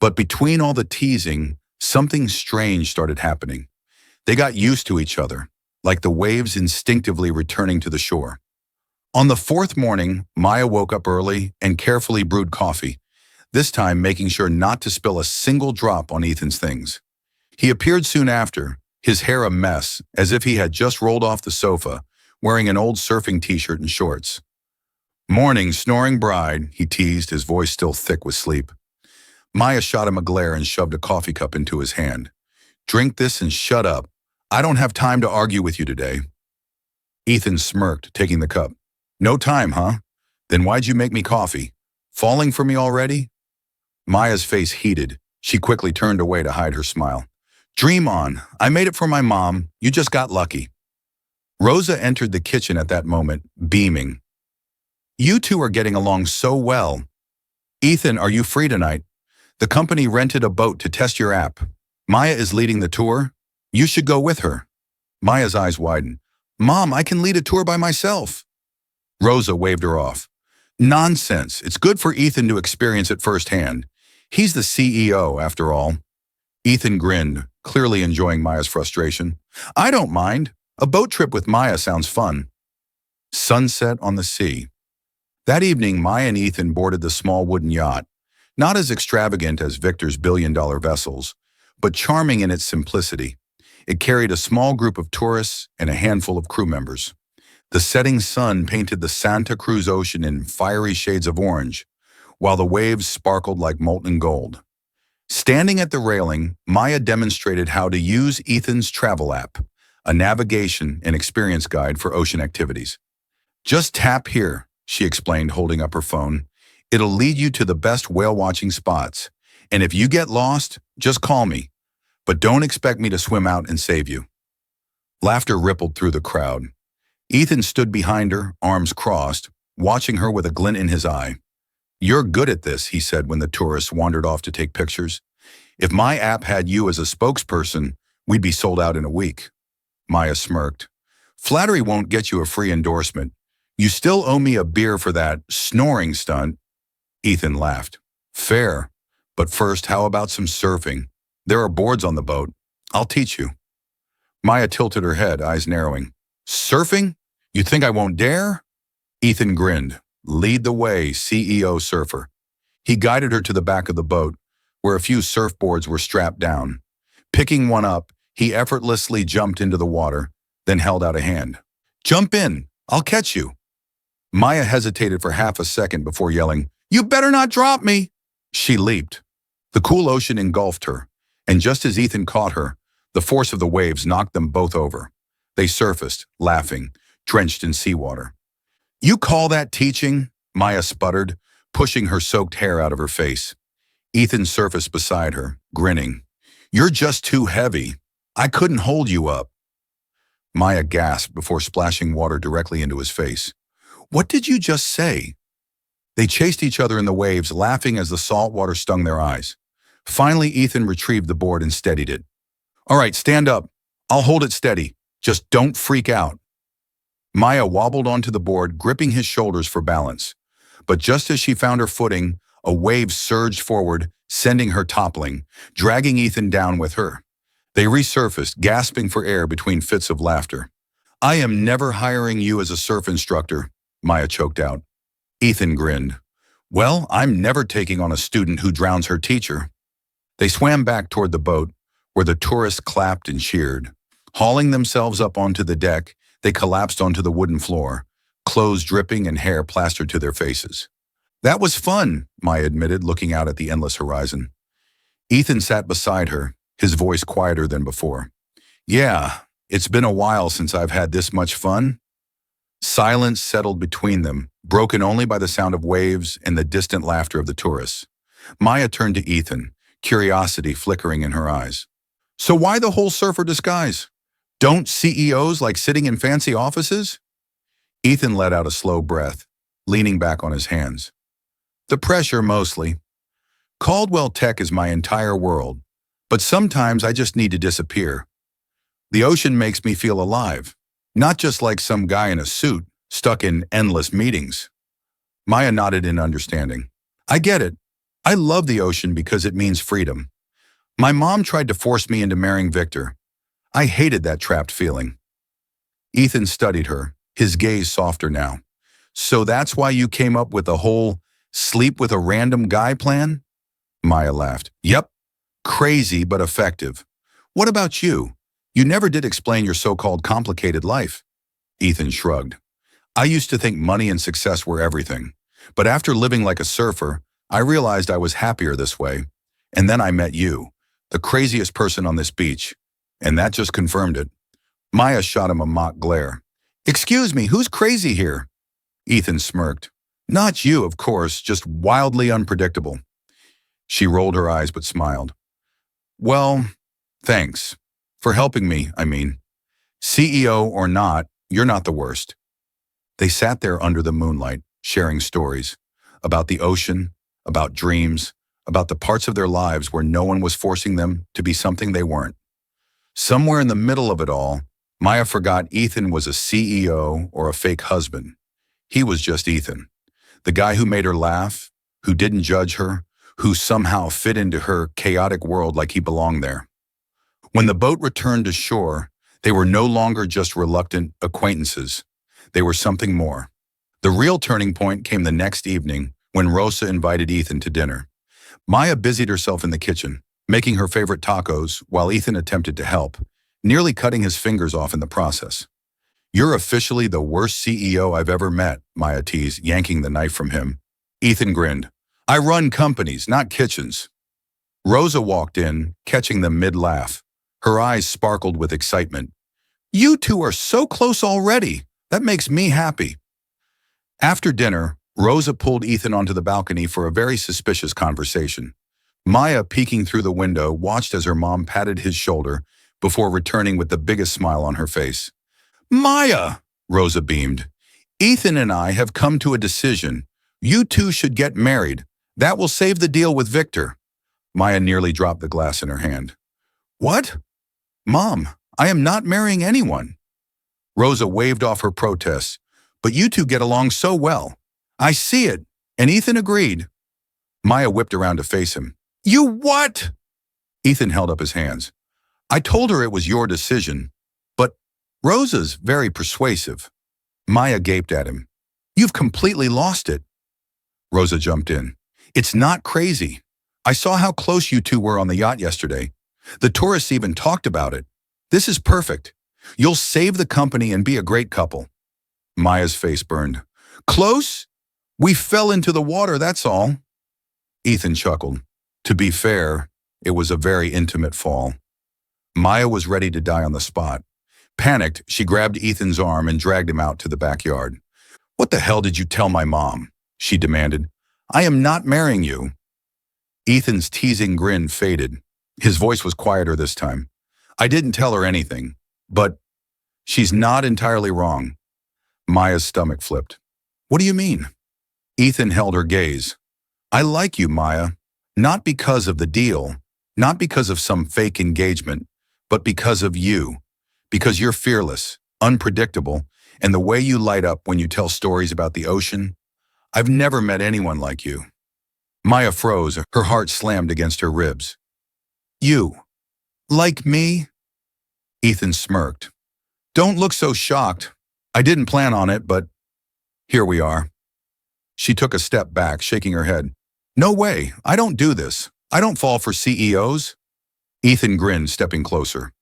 But between all the teasing, something strange started happening. They got used to each other, like the waves instinctively returning to the shore. On the fourth morning, Maya woke up early and carefully brewed coffee, this time making sure not to spill a single drop on Ethan's things. He appeared soon after, his hair a mess, as if he had just rolled off the sofa, wearing an old surfing t-shirt and shorts. "Morning, snoring bride," he teased, his voice still thick with sleep. Maya shot him a glare and shoved a coffee cup into his hand. "Drink this and shut up. I don't have time to argue with you today." Ethan smirked, taking the cup. "No time, huh? Then why'd you make me coffee? Falling for me already?" Maya's face heated. She quickly turned away to hide her smile. "Dream on. I made it for my mom. You just got lucky." Rosa entered the kitchen at that moment, beaming. "You two are getting along so well. Ethan, are you free tonight? The company rented a boat to test your app. Maya is leading the tour. You should go with her." Maya's eyes widened. "Mom, I can lead a tour by myself." Rosa waved her off. "Nonsense. It's good for Ethan to experience it firsthand. He's the CEO, after all." Ethan grinned, clearly enjoying Maya's frustration. "I don't mind. A boat trip with Maya sounds fun." Sunset on the sea. That evening, Maya and Ethan boarded the small wooden yacht, not as extravagant as Victor's billion-dollar vessels, but charming in its simplicity. It carried a small group of tourists and a handful of crew members. The setting sun painted the Santa Cruz Ocean in fiery shades of orange, while the waves sparkled like molten gold. Standing at the railing, Maya demonstrated how to use Ethan's travel app, a navigation and experience guide for ocean activities. "Just tap here," she explained, holding up her phone. "It'll lead you to the best whale-watching spots. And if you get lost, just call me. But don't expect me to swim out and save you." Laughter rippled through the crowd. Ethan stood behind her, arms crossed, watching her with a glint in his eye. "You're good at this," he said when the tourists wandered off to take pictures. "If my app had you as a spokesperson, we'd be sold out in a week." Maya smirked. "Flattery won't get you a free endorsement. You still owe me a beer for that snoring stunt." Ethan laughed. "Fair. But first, how about some surfing? There are boards on the boat. I'll teach you." Maya tilted her head, eyes narrowing. "Surfing? You think I won't dare?" Ethan grinned. "Lead the way, CEO surfer." He guided her to the back of the boat, where a few surfboards were strapped down. Picking one up, he effortlessly jumped into the water, then held out a hand. "Jump in. I'll catch you." Maya hesitated for half a second before yelling, "You better not drop me!" She leaped. The cool ocean engulfed her, and just as Ethan caught her, the force of the waves knocked them both over. They surfaced, laughing, drenched in seawater. "You call that teaching?" Maya sputtered, pushing her soaked hair out of her face. Ethan surfaced beside her, grinning. "You're just too heavy. I couldn't hold you up." Maya gasped before splashing water directly into his face. "What did you just say?" They chased each other in the waves, laughing as the salt water stung their eyes. Finally, Ethan retrieved the board and steadied it. "All right, stand up. I'll hold it steady. Just don't freak out." Maya wobbled onto the board, gripping his shoulders for balance. But just as she found her footing, a wave surged forward, sending her toppling, dragging Ethan down with her. They resurfaced, gasping for air between fits of laughter. "I am never hiring you as a surf instructor," Maya choked out. Ethan grinned. Well, I'm never taking on a student who drowns her teacher. They swam back toward the boat, where the tourists clapped and cheered. Hauling themselves up onto the deck, they collapsed onto the wooden floor, clothes dripping and hair plastered to their faces. That was fun, Maya admitted, looking out at the endless horizon. Ethan sat beside her, his voice quieter than before. Yeah, it's been a while since I've had this much fun. Silence settled between them, broken only by the sound of waves and the distant laughter of the tourists. Maya turned to Ethan, curiosity flickering in her eyes. So why the whole surfer disguise? Don't CEOs like sitting in fancy offices? Ethan let out a slow breath, leaning back on his hands. The pressure mostly. Caldwell Tech is my entire world, but sometimes I just need to disappear. The ocean makes me feel alive, not just like some guy in a suit stuck in endless meetings. Maya nodded in understanding. I get it. I love the ocean because it means freedom. My mom tried to force me into marrying Victor. I hated that trapped feeling. Ethan studied her, his gaze softer now. So that's why you came up with the whole sleep with a random guy plan? Maya laughed. Yep. Crazy but effective. What about you? You never did explain your so-called complicated life. Ethan shrugged. I used to think money and success were everything. But after living like a surfer, I realized I was happier this way. And then I met you, the craziest person on this beach. And that just confirmed it. Maya shot him a mock glare. Excuse me, who's crazy here? Ethan smirked. Not you, of course, just wildly unpredictable. She rolled her eyes but smiled. Well, thanks. For helping me, I mean. CEO or not, you're not the worst. They sat there under the moonlight, sharing stories. About the ocean, about dreams, about the parts of their lives where no one was forcing them to be something they weren't. Somewhere in the middle of it all, Maya forgot Ethan was a CEO or a fake husband. He was just Ethan, the guy who made her laugh, who didn't judge her, who somehow fit into her chaotic world like he belonged there. When the boat returned to shore, they were no longer just reluctant acquaintances. They were something more. The real turning point came the next evening when Rosa invited Ethan to dinner. Maya busied herself in the kitchen, making her favorite tacos while Ethan attempted to help, nearly cutting his fingers off in the process. You're officially the worst CEO I've ever met, Maya teased, yanking the knife from him. Ethan grinned. I run companies, not kitchens. Rosa walked in, catching them mid-laugh. Her eyes sparkled with excitement. You two are so close already. That makes me happy. After dinner, Rosa pulled Ethan onto the balcony for a very suspicious conversation. Maya, peeking through the window, watched as her mom patted his shoulder before returning with the biggest smile on her face. Maya, Rosa beamed. Ethan and I have come to a decision. You two should get married. That will save the deal with Victor. Maya nearly dropped the glass in her hand. What? Mom, I am not marrying anyone. Rosa waved off her protests. But you two get along so well. I see it. And Ethan agreed. Maya whipped around to face him. You what? Ethan held up his hands. I told her it was your decision. But Rosa's very persuasive. Maya gaped at him. You've completely lost it. Rosa jumped in. It's not crazy. I saw how close you two were on the yacht yesterday. The tourists even talked about it. This is perfect. You'll save the company and be a great couple. Maya's face burned. Close? We fell into the water, that's all. Ethan chuckled. To be fair, it was a very intimate fall. Maya was ready to die on the spot. Panicked, she grabbed Ethan's arm and dragged him out to the backyard. What the hell did you tell my mom? She demanded. I am not marrying you. Ethan's teasing grin faded. His voice was quieter this time. I didn't tell her anything, but she's not entirely wrong. Maya's stomach flipped. What do you mean? Ethan held her gaze. I like you, Maya, not because of the deal, not because of some fake engagement, but because of you. Because you're fearless, unpredictable, and the way you light up when you tell stories about the ocean. I've never met anyone like you. Maya froze, her heart slammed against her ribs. You, like me? Ethan smirked. Don't look so shocked. I didn't plan on it, but here we are. She took a step back, shaking her head. No way, I don't do this. I don't fall for CEOs. Ethan grinned, stepping closer.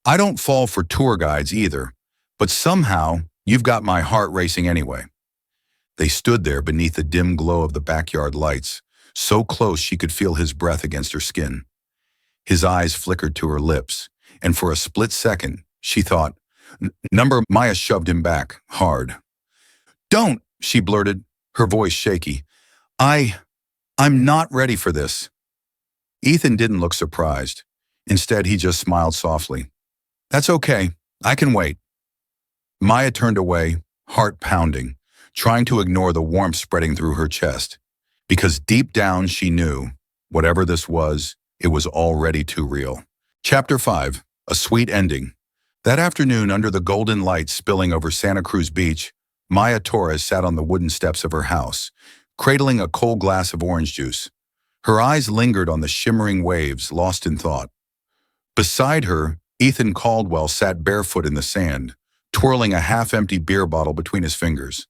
I don't fall for tour guides either, but somehow you've got my heart racing anyway. They stood there beneath the dim glow of the backyard lights, so close she could feel his breath against her skin. His eyes flickered to her lips, and for a split second, she thought, Number Maya shoved him back, hard. Don't, she blurted, her voice shaky. I'm not ready for this. Ethan didn't look surprised. Instead, he just smiled softly. That's okay, I can wait. Maya turned away, heart pounding, trying to ignore the warmth spreading through her chest. Because deep down she knew, whatever this was, it was already too real. Chapter 5, A Sweet Ending. That afternoon, under the golden light spilling over Santa Cruz Beach, Maya Torres sat on the wooden steps of her house, cradling a cold glass of orange juice. Her eyes lingered on the shimmering waves, lost in thought. Beside her, Ethan Caldwell sat barefoot in the sand, twirling a half-empty beer bottle between his fingers.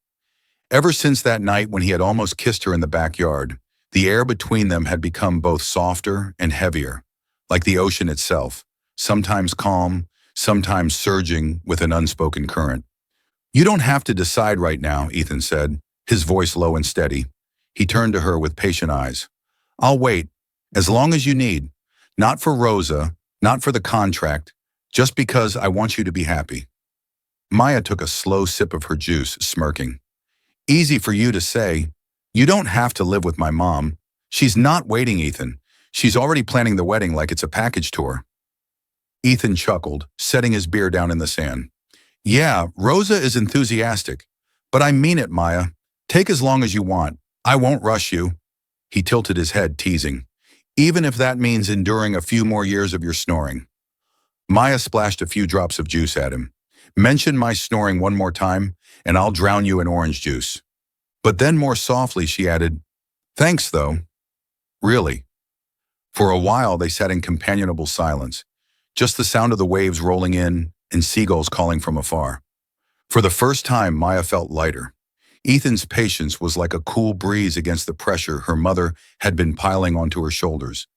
Ever since that night when he had almost kissed her in the backyard, the air between them had become both softer and heavier, like the ocean itself, sometimes calm, sometimes surging with an unspoken current. You don't have to decide right now, Ethan said, his voice low and steady. He turned to her with patient eyes. I'll wait, as long as you need. Not for Rosa, not for the contract, just because I want you to be happy. Maya took a slow sip of her juice, smirking. Easy for you to say. You don't have to live with my mom. She's not waiting, Ethan. She's already planning the wedding like it's a package tour. Ethan chuckled, setting his beer down in the sand. Yeah, Rosa is enthusiastic. But I mean it, Maya. Take as long as you want. I won't rush you. He tilted his head, teasing. Even if that means enduring a few more years of your snoring. Maya splashed a few drops of juice at him. Mention my snoring one more time, and I'll drown you in orange juice. But then more softly she added, Thanks, though. Really. For a while they sat in companionable silence, just the sound of the waves rolling in and seagulls calling from afar. For the first time, Maya felt lighter. Ethan's patience was like a cool breeze against the pressure her mother had been piling onto her shoulders.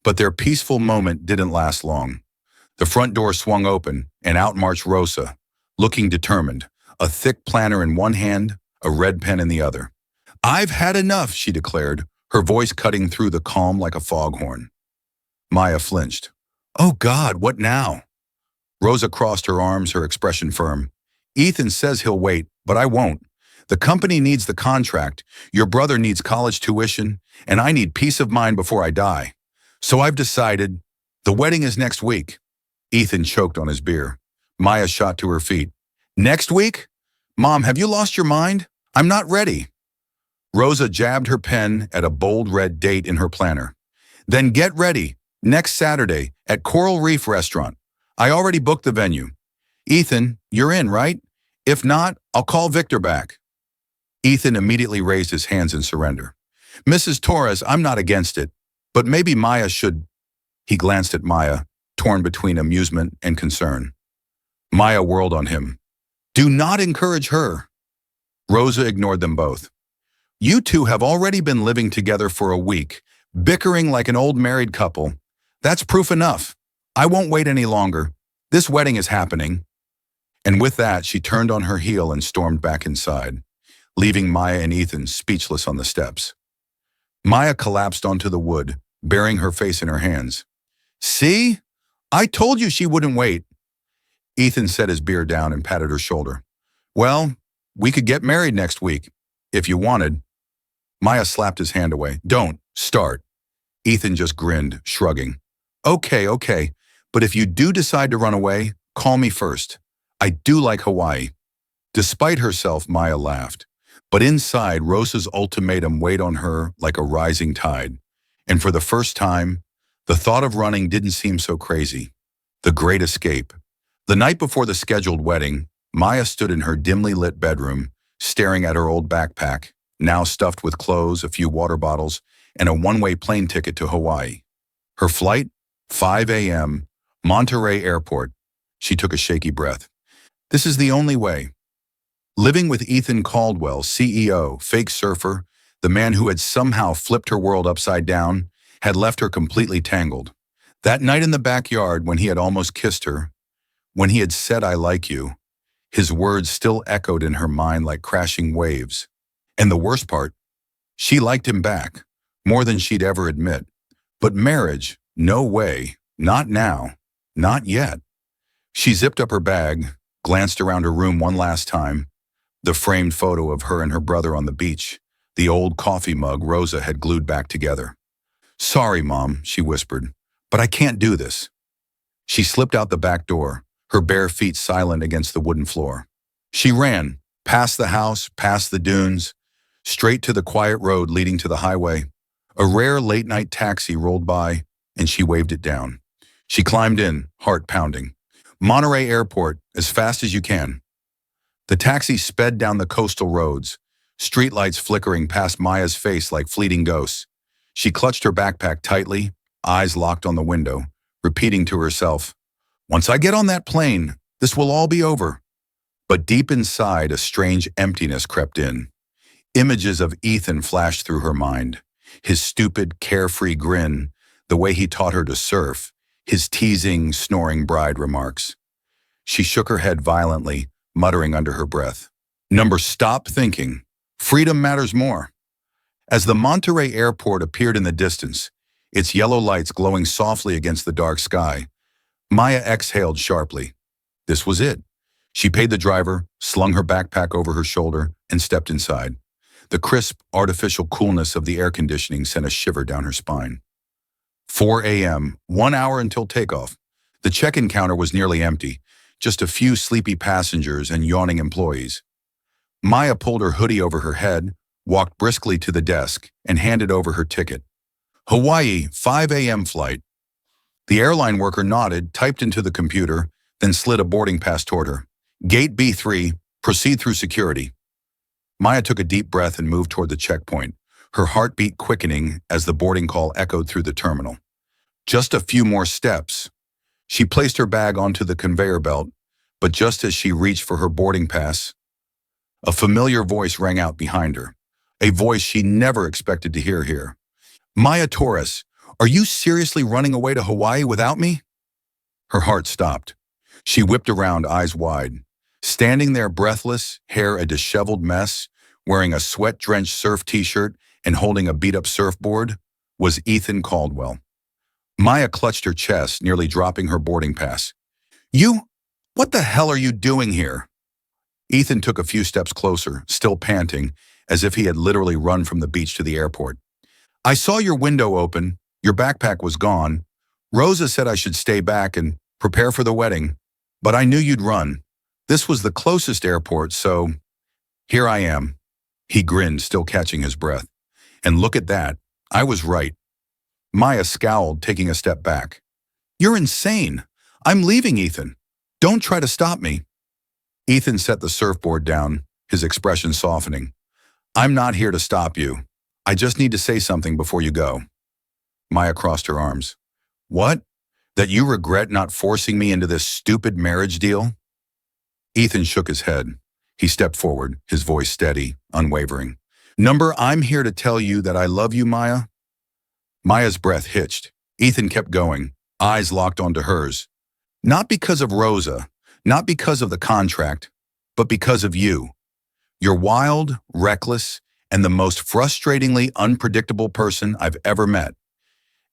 But their peaceful moment didn't last long. The front door swung open, and out marched Rosa, looking determined, a thick planner in one hand, a red pen in the other. I've had enough, she declared, her voice cutting through the calm like a foghorn. Maya flinched. Oh God, what now? Rosa crossed her arms, her expression firm. Ethan says he'll wait, but I won't. The company needs the contract, your brother needs college tuition, and I need peace of mind before I die. So I've decided, the wedding is next week. Ethan choked on his beer. Maya shot to her feet. Next week? Mom, have you lost your mind? I'm not ready. Rosa jabbed her pen at a bold red date in her planner. Then get ready, next Saturday, at Coral Reef Restaurant. I already booked the venue. Ethan, you're in, right? If not, I'll call Victor back. Ethan immediately raised his hands in surrender. Mrs. Torres, I'm not against it, but maybe Maya should. He glanced at Maya, torn between amusement and concern. Maya whirled on him. Do not encourage her. Rosa ignored them both. You two have already been living together for a week, bickering like an old married couple. That's proof enough. I won't wait any longer. This wedding is happening. And with that, she turned on her heel and stormed back inside, leaving Maya and Ethan speechless on the steps. Maya collapsed onto the wood, burying her face in her hands. See? I told you she wouldn't wait. Ethan set his beer down and patted her shoulder. Well, we could get married next week, if you wanted. Maya slapped his hand away. Don't start. Ethan just grinned, shrugging. Okay, but if you do decide to run away, call me first. I do like Hawaii. Despite herself, Maya laughed. But inside, Rosa's ultimatum weighed on her like a rising tide. And for the first time, the thought of running didn't seem so crazy. The great escape. The night before the scheduled wedding, Maya stood in her dimly lit bedroom, staring at her old backpack, now stuffed with clothes, a few water bottles, and a one-way plane ticket to Hawaii. Her flight? 5 a.m., Monterey Airport. She took a shaky breath. This is the only way. Living with Ethan Caldwell, CEO, fake surfer, The man who had somehow flipped her world upside down had left her completely tangled. That night in the backyard when he had almost kissed her, when he had said, "I like you," his words still echoed in her mind like crashing waves. And the worst part, she liked him back, more than she'd ever admit. But marriage, no way, not now, not yet. She zipped up her bag, glanced around her room one last time, the framed photo of her and her brother on the beach, the old coffee mug Rosa had glued back together. "Sorry, Mom," she whispered, "but I can't do this." She slipped out the back door, her bare feet silent against the wooden floor. She ran, past the house, past the dunes, straight to the quiet road leading to the highway. A rare late-night taxi rolled by, and she waved it down. She climbed in, heart pounding. "Monterey Airport, as fast as you can." The taxi sped down the coastal roads, streetlights flickering past Maya's face like fleeting ghosts. She clutched her backpack tightly, eyes locked on the window, repeating to herself, "Once I get on that plane, this will all be over." But deep inside, a strange emptiness crept in. Images of Ethan flashed through her mind. His stupid, carefree grin, the way he taught her to surf, his teasing, snoring bride remarks. She shook her head violently, muttering under her breath, Stop thinking. Freedom matters more." As the Monterey Airport appeared in the distance, its yellow lights glowing softly against the dark sky, Maya exhaled sharply. This was it. She paid the driver, slung her backpack over her shoulder, and stepped inside. The crisp, artificial coolness of the air conditioning sent a shiver down her spine. 4 a.m., 1 hour until takeoff. The check-in counter was nearly empty, just a few sleepy passengers and yawning employees. Maya pulled her hoodie over her head, walked briskly to the desk, and handed over her ticket. "Hawaii, 5 a.m. flight." The airline worker nodded, typed into the computer, then slid a boarding pass toward her. "Gate B3, proceed through security." Maya took a deep breath and moved toward the checkpoint, her heartbeat quickening as the boarding call echoed through the terminal. Just a few more steps. She placed her bag onto the conveyor belt, but just as she reached for her boarding pass, a familiar voice rang out behind her, a voice she never expected to hear here. "Maya Torres, are you seriously running away to Hawaii without me?" Her heart stopped. She whipped around, eyes wide. Standing there breathless, hair a disheveled mess, wearing a sweat-drenched surf t-shirt and holding a beat-up surfboard, was Ethan Caldwell. Maya clutched her chest, nearly dropping her boarding pass. What the hell are you doing here?" Ethan took a few steps closer, still panting, as if he had literally run from the beach to the airport. "I saw your window open. Your backpack was gone. Rosa said I should stay back and prepare for the wedding, but I knew you'd run. This was the closest airport, so here I am." He grinned, still catching his breath. "And look at that. I was right." Maya scowled, taking a step back. "You're insane. I'm leaving, Ethan. Don't try to stop me." Ethan set the surfboard down, his expression softening. "I'm not here to stop you. I just need to say something before you go." Maya crossed her arms. "What? That you regret not forcing me into this stupid marriage deal?" Ethan shook his head. He stepped forward, his voice steady, unwavering. "I'm here to tell you that I love you, Maya." Maya's breath hitched. Ethan kept going, eyes locked onto hers. "Not because of Rosa, not because of the contract, but because of you. You're wild, reckless, and the most frustratingly unpredictable person I've ever met.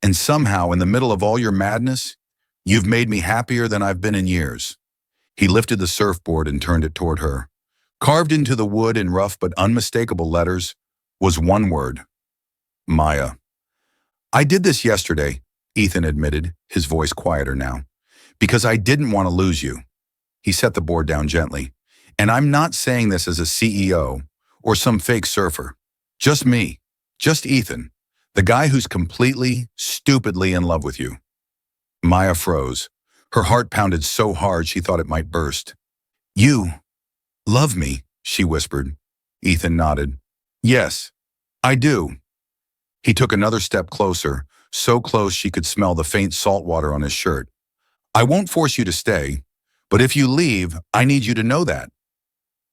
And somehow, in the middle of all your madness, you've made me happier than I've been in years." He lifted the surfboard and turned it toward her. Carved into the wood in rough but unmistakable letters was one word: Maya. "I did this yesterday," Ethan admitted, his voice quieter now, "because I didn't want to lose you." He set the board down gently. "And I'm not saying this as a CEO or some fake surfer. Just me. Just Ethan, the guy who's completely, stupidly in love with you." Maya froze. Her heart pounded so hard she thought it might burst. "You love me," she whispered. Ethan nodded. "Yes, I do." He took another step closer, so close she could smell the faint salt water on his shirt. "I won't force you to stay, but if you leave, I need you to know that."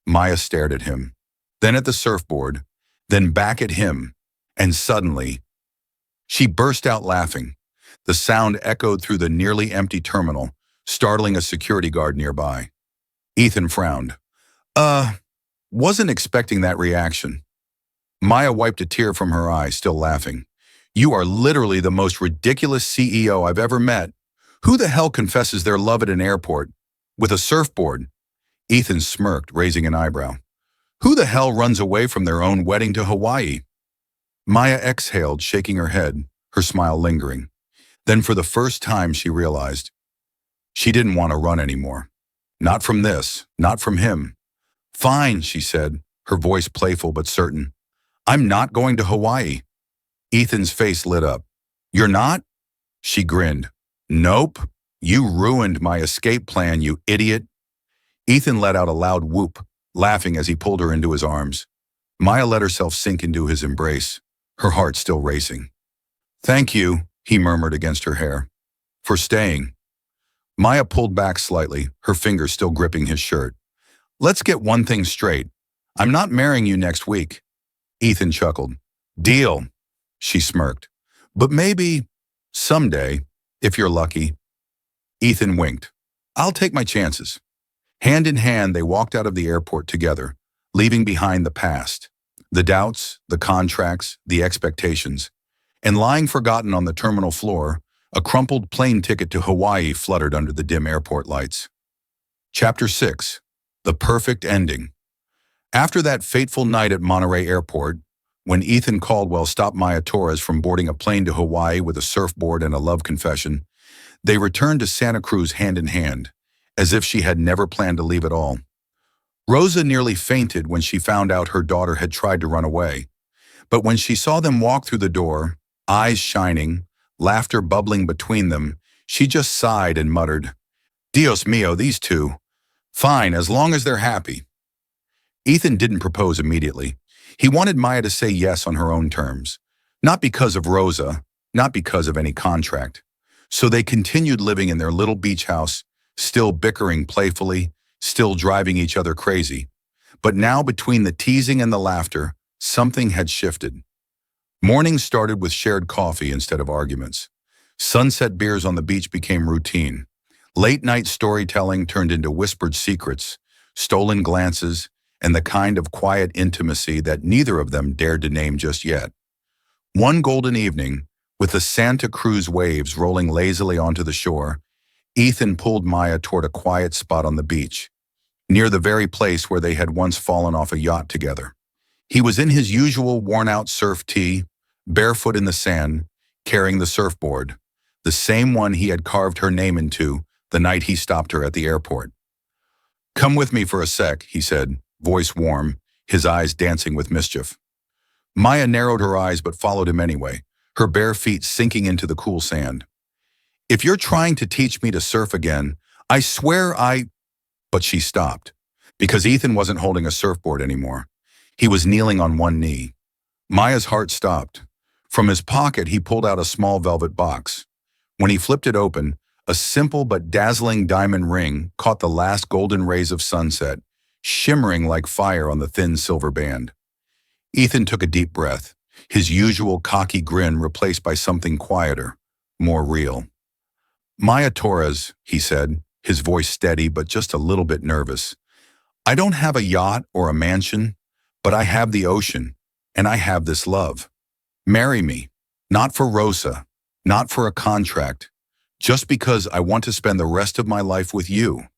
Maya stared at him, then at the surfboard, then back at him, and suddenly, she burst out laughing. The sound echoed through the nearly empty terminal, startling a security guard nearby. Ethan frowned. Uh, wasn't expecting that reaction. Maya wiped a tear from her eye, still laughing. You are literally the most ridiculous CEO I've ever met. Who the hell confesses their love at an airport? With a surfboard? Ethan smirked, raising an eyebrow. Who the hell runs away from their own wedding to Hawaii? Maya exhaled, shaking her head, her smile lingering. Then for the first time she realized she didn't want to run anymore. Not from this, not from him. Fine, she said, her voice playful but certain. I'm not going to Hawaii. Ethan's face lit up. You're not? She grinned. Nope. You ruined my escape plan, you idiot. Ethan let out a loud whoop, laughing as he pulled her into his arms. Maya let herself sink into his embrace, her heart still racing. Thank you, he murmured against her hair. For staying. Maya pulled back slightly, her fingers still gripping his shirt. Let's get one thing straight. I'm not marrying you next week. Ethan chuckled. Deal, she smirked. But maybe, someday, if you're lucky. Ethan winked. I'll take my chances. Hand in hand, they walked out of the airport together, leaving behind the past, the doubts, the contracts, the expectations. And lying forgotten on the terminal floor, a crumpled plane ticket to Hawaii fluttered under the dim airport lights. Chapter 6. The Perfect Ending. After that fateful night at Monterey Airport, when Ethan Caldwell stopped Maya Torres from boarding a plane to Hawaii with a surfboard and a love confession, they returned to Santa Cruz hand in hand, as if she had never planned to leave at all. Rosa nearly fainted when she found out her daughter had tried to run away. But when she saw them walk through the door, eyes shining, laughter bubbling between them, she just sighed and muttered, Dios mío, these two. Fine, as long as they're happy. Ethan didn't propose immediately. He wanted Maya to say yes on her own terms. Not because of Rosa, not because of any contract. So they continued living in their little beach house, still bickering playfully, still driving each other crazy. But now between the teasing and the laughter, something had shifted. Mornings started with shared coffee instead of arguments. Sunset beers on the beach became routine. Late-night storytelling turned into whispered secrets, stolen glances, and the kind of quiet intimacy that neither of them dared to name just yet. One golden evening, with the Santa Cruz waves rolling lazily onto the shore, Ethan pulled Maya toward a quiet spot on the beach, near the very place where they had once fallen off a yacht together. He was in his usual worn-out surf tee, barefoot in the sand, carrying the surfboard, the same one he had carved her name into the night he stopped her at the airport. Come with me for a sec, he said, voice warm, his eyes dancing with mischief. Maya narrowed her eyes but followed him anyway, her bare feet sinking into the cool sand. If you're trying to teach me to surf again, I swear I... But she stopped, because Ethan wasn't holding a surfboard anymore. He was kneeling on one knee. Maya's heart stopped. From his pocket, he pulled out a small velvet box. When he flipped it open, a simple but dazzling diamond ring caught the last golden rays of sunset, shimmering like fire on the thin silver band. Ethan took a deep breath, his usual cocky grin replaced by something quieter, more real. Maya Torres, he said, his voice steady but just a little bit nervous. I don't have a yacht or a mansion, but I have the ocean, and I have this love. Marry me, not for Rosa, not for a contract, just because I want to spend the rest of my life with you.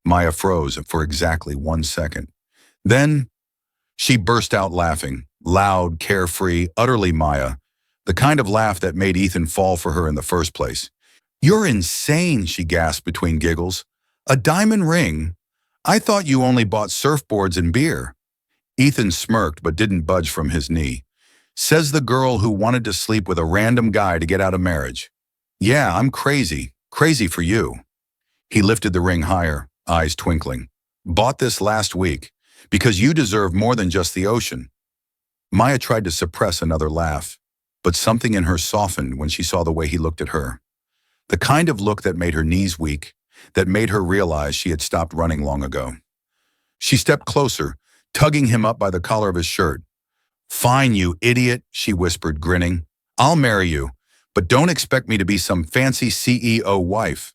Maya froze for exactly 1 second. Then she burst out laughing, loud, carefree, utterly Maya, the kind of laugh that made Ethan fall for her in the first place. You're insane, she gasped between giggles. A diamond ring? I thought you only bought surfboards and beer. Ethan smirked but didn't budge from his knee. Says the girl who wanted to sleep with a random guy to get out of marriage. Yeah, I'm crazy. Crazy for you. He lifted the ring higher, eyes twinkling. Bought this last week, because you deserve more than just the ocean. Maya tried to suppress another laugh, but something in her softened when she saw the way he looked at her. The kind of look that made her knees weak, that made her realize she had stopped running long ago. She stepped closer, tugging him up by the collar of his shirt. Fine, you idiot, she whispered, grinning. I'll marry you, but don't expect me to be some fancy CEO wife.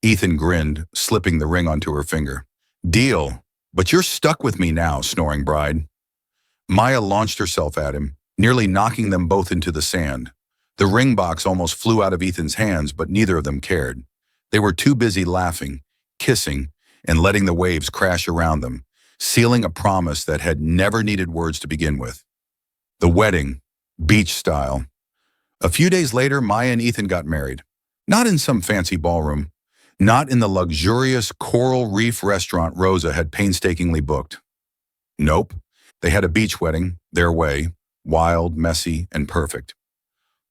Ethan grinned, slipping the ring onto her finger. Deal, but you're stuck with me now, snoring bride. Maya launched herself at him, nearly knocking them both into the sand. The ring box almost flew out of Ethan's hands, but neither of them cared. They were too busy laughing, kissing, and letting the waves crash around them, sealing a promise that had never needed words to begin with. The wedding, beach style. A few days later, Maya and Ethan got married. Not in some fancy ballroom, not in the luxurious coral reef restaurant Rosa had painstakingly booked. Nope, they had a beach wedding, their way, wild, messy, and perfect.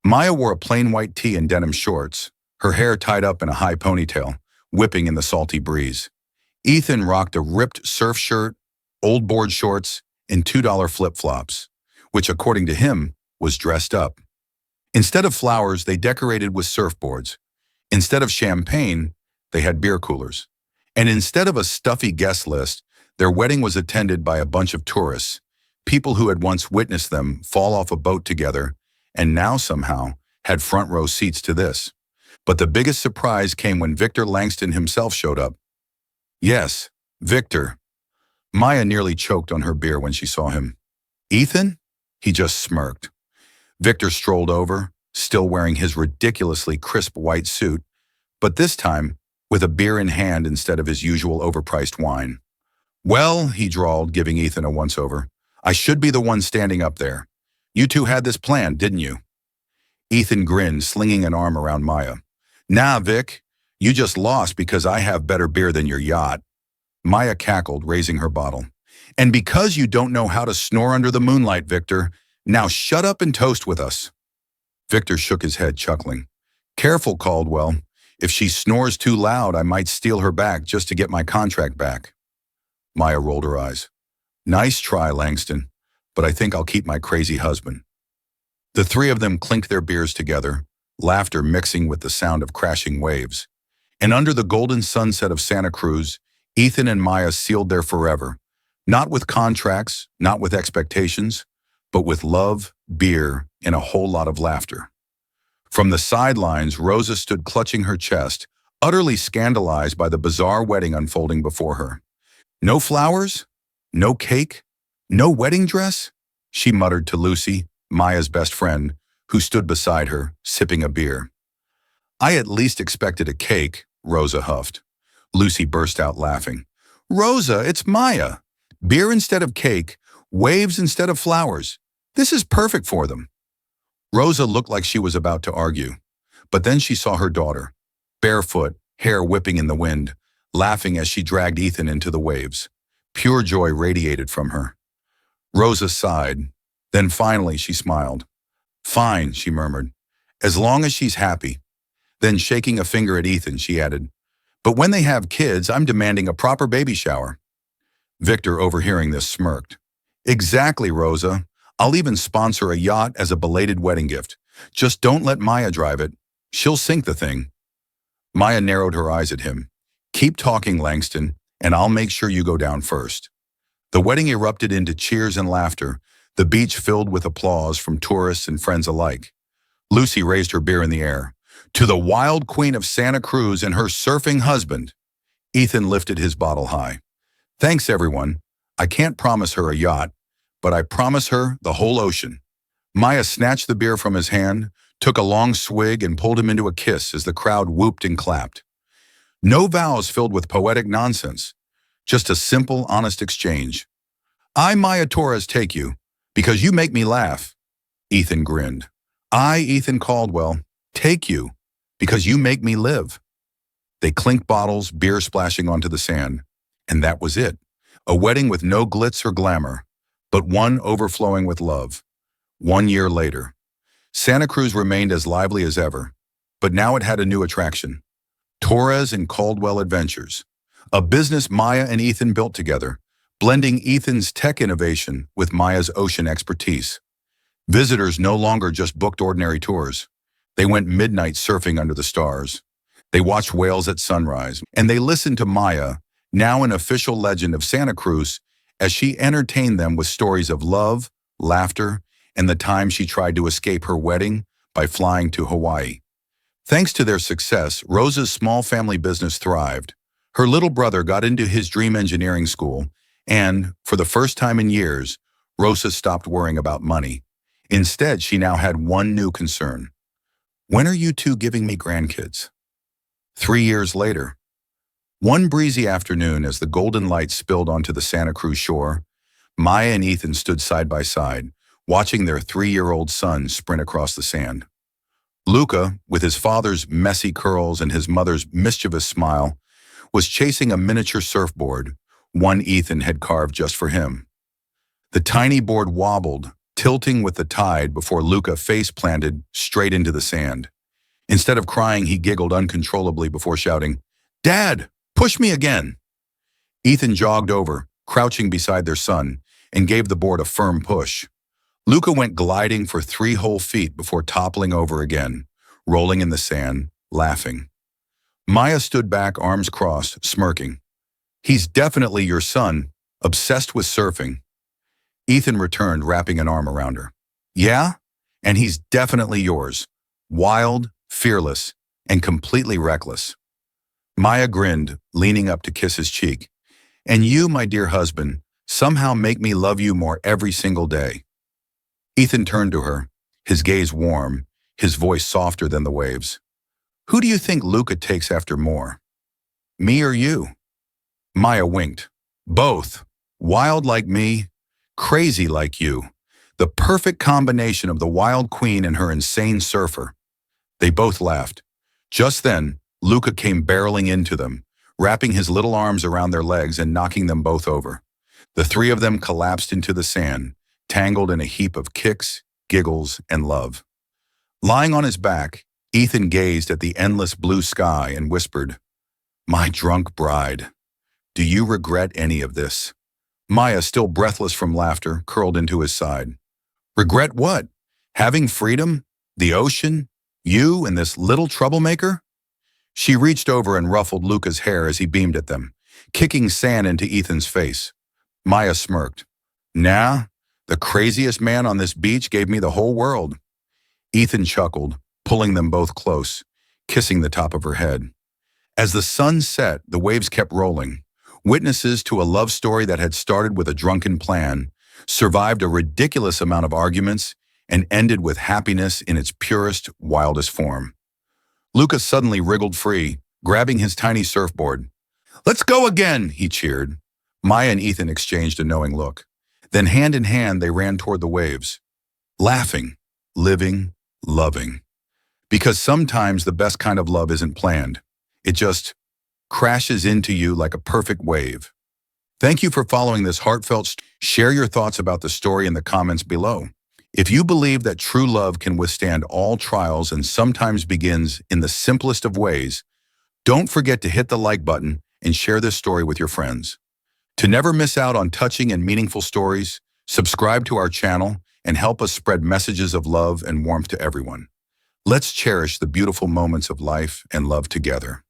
Maya wore a plain white tee and denim shorts, her hair tied up in a high ponytail, whipping in the salty breeze. Ethan rocked a ripped surf shirt, old board shorts, and $2 flip-flops, which, according to him, was dressed up. Instead of flowers, they decorated with surfboards. Instead of champagne, they had beer coolers. And instead of a stuffy guest list, their wedding was attended by a bunch of tourists, people who had once witnessed them fall off a boat together and now somehow had front row seats to this. But the biggest surprise came when Victor Langston himself showed up. Yes, Victor. Maya nearly choked on her beer when she saw him. Ethan? He just smirked. Victor strolled over, still wearing his ridiculously crisp white suit, but this time with a beer in hand instead of his usual overpriced wine. Well, he drawled, giving Ethan a once-over, I should be the one standing up there. You two had this planned, didn't you? Ethan grinned, slinging an arm around Maya. Nah, Vic, you just lost because I have better beer than your yacht. Maya cackled, raising her bottle. And because you don't know how to snore under the moonlight, Victor, now shut up and toast with us. Victor shook his head, chuckling. Careful, Caldwell. If she snores too loud, I might steal her back just to get my contract back. Maya rolled her eyes. Nice try, Langston, but I think I'll keep my crazy husband. The three of them clinked their beers together, laughter mixing with the sound of crashing waves. And under the golden sunset of Santa Cruz, Ethan and Maya sealed their forever, not with contracts, not with expectations, but with love, beer, and a whole lot of laughter. From the sidelines, Rosa stood clutching her chest, utterly scandalized by the bizarre wedding unfolding before her. No flowers? No cake? No wedding dress? She muttered to Lucy, Maya's best friend, who stood beside her, sipping a beer. I at least expected a cake, Rosa huffed. Lucy burst out laughing. Rosa, it's Maya. Beer instead of cake, waves instead of flowers. This is perfect for them. Rosa looked like she was about to argue, but then she saw her daughter, barefoot, hair whipping in the wind, laughing as she dragged Ethan into the waves. Pure joy radiated from her. Rosa sighed. Then finally she smiled. Fine, she murmured, as long as she's happy. Then shaking a finger at Ethan, she added, but when they have kids, I'm demanding a proper baby shower. Victor, overhearing this, smirked. Exactly, Rosa. I'll even sponsor a yacht as a belated wedding gift. Just don't let Maya drive it. She'll sink the thing. Maya narrowed her eyes at him. Keep talking, Langston, and I'll make sure you go down first. The wedding erupted into cheers and laughter, the beach filled with applause from tourists and friends alike. Lucy raised her beer in the air. To the wild queen of Santa Cruz and her surfing husband. Ethan lifted his bottle high. Thanks, everyone. I can't promise her a yacht, but I promise her the whole ocean. Maya snatched the beer from his hand, took a long swig, and pulled him into a kiss as the crowd whooped and clapped. No vows filled with poetic nonsense, just a simple, honest exchange. I, Maya Torres, take you, because you make me laugh. Ethan grinned. I, Ethan Caldwell, take you, because you make me live. They clinked bottles, beer splashing onto the sand, and that was it. A wedding with no glitz or glamour, but one overflowing with love. 1 year later, Santa Cruz remained as lively as ever, but now it had a new attraction. Torres and Caldwell Adventures, a business Maya and Ethan built together, blending Ethan's tech innovation with Maya's ocean expertise. Visitors no longer just booked ordinary tours. They went midnight surfing under the stars. They watched whales at sunrise, and they listened to Maya, now an official legend of Santa Cruz, as she entertained them with stories of love, laughter, and the time she tried to escape her wedding by flying to Hawaii. Thanks to their success, Rosa's small family business thrived. Her little brother got into his dream engineering school, and, for the first time in years, Rosa stopped worrying about money. Instead, she now had one new concern. When are you two giving me grandkids? 3 years later, one breezy afternoon as the golden light spilled onto the Santa Cruz shore, Maya and Ethan stood side by side, watching their 3-year-old son sprint across the sand. Luca, with his father's messy curls and his mother's mischievous smile, was chasing a miniature surfboard, one Ethan had carved just for him. The tiny board wobbled, tilting with the tide before Luca face-planted straight into the sand. Instead of crying, he giggled uncontrollably before shouting, "Dad, push me again!" Ethan jogged over, crouching beside their son, and gave the board a firm push. Luca went gliding for 3 whole feet before toppling over again, rolling in the sand, laughing. Maya stood back, arms crossed, smirking. "He's definitely your son, obsessed with surfing." Ethan returned, wrapping an arm around her. "Yeah? And he's definitely yours. Wild, fearless, and completely reckless." Maya grinned, leaning up to kiss his cheek. "And you, my dear husband, somehow make me love you more every single day." Ethan turned to her, his gaze warm, his voice softer than the waves. "Who do you think Luca takes after more? Me or you?" Maya winked. "Both. Wild like me, crazy like you. The perfect combination of the wild queen and her insane surfer." They both laughed. Just then, Luca came barreling into them, wrapping his little arms around their legs and knocking them both over. The 3 of them collapsed into the sand, tangled in a heap of kicks, giggles, and love. Lying on his back, Ethan gazed at the endless blue sky and whispered, "My drunk bride, do you regret any of this?" Maya, still breathless from laughter, curled into his side. "Regret what? Having freedom? The ocean? You and this little troublemaker?" She reached over and ruffled Luca's hair as he beamed at them, kicking sand into Ethan's face. Maya smirked. "Nah, the craziest man on this beach gave me the whole world." Ethan chuckled, pulling them both close, kissing the top of her head. As the sun set, the waves kept rolling, witnesses to a love story that had started with a drunken plan, survived a ridiculous amount of arguments, and ended with happiness in its purest, wildest form. Luca suddenly wriggled free, grabbing his tiny surfboard. "Let's go again," he cheered. Maya and Ethan exchanged a knowing look. Then hand in hand, they ran toward the waves, laughing, living, loving. Because sometimes the best kind of love isn't planned. It just crashes into you like a perfect wave. Thank you for following this heartfelt. Share your thoughts about the story in the comments below. If you believe that true love can withstand all trials and sometimes begins in the simplest of ways, don't forget to hit the like button and share this story with your friends. To never miss out on touching and meaningful stories, subscribe to our channel and help us spread messages of love and warmth to everyone. Let's cherish the beautiful moments of life and love together.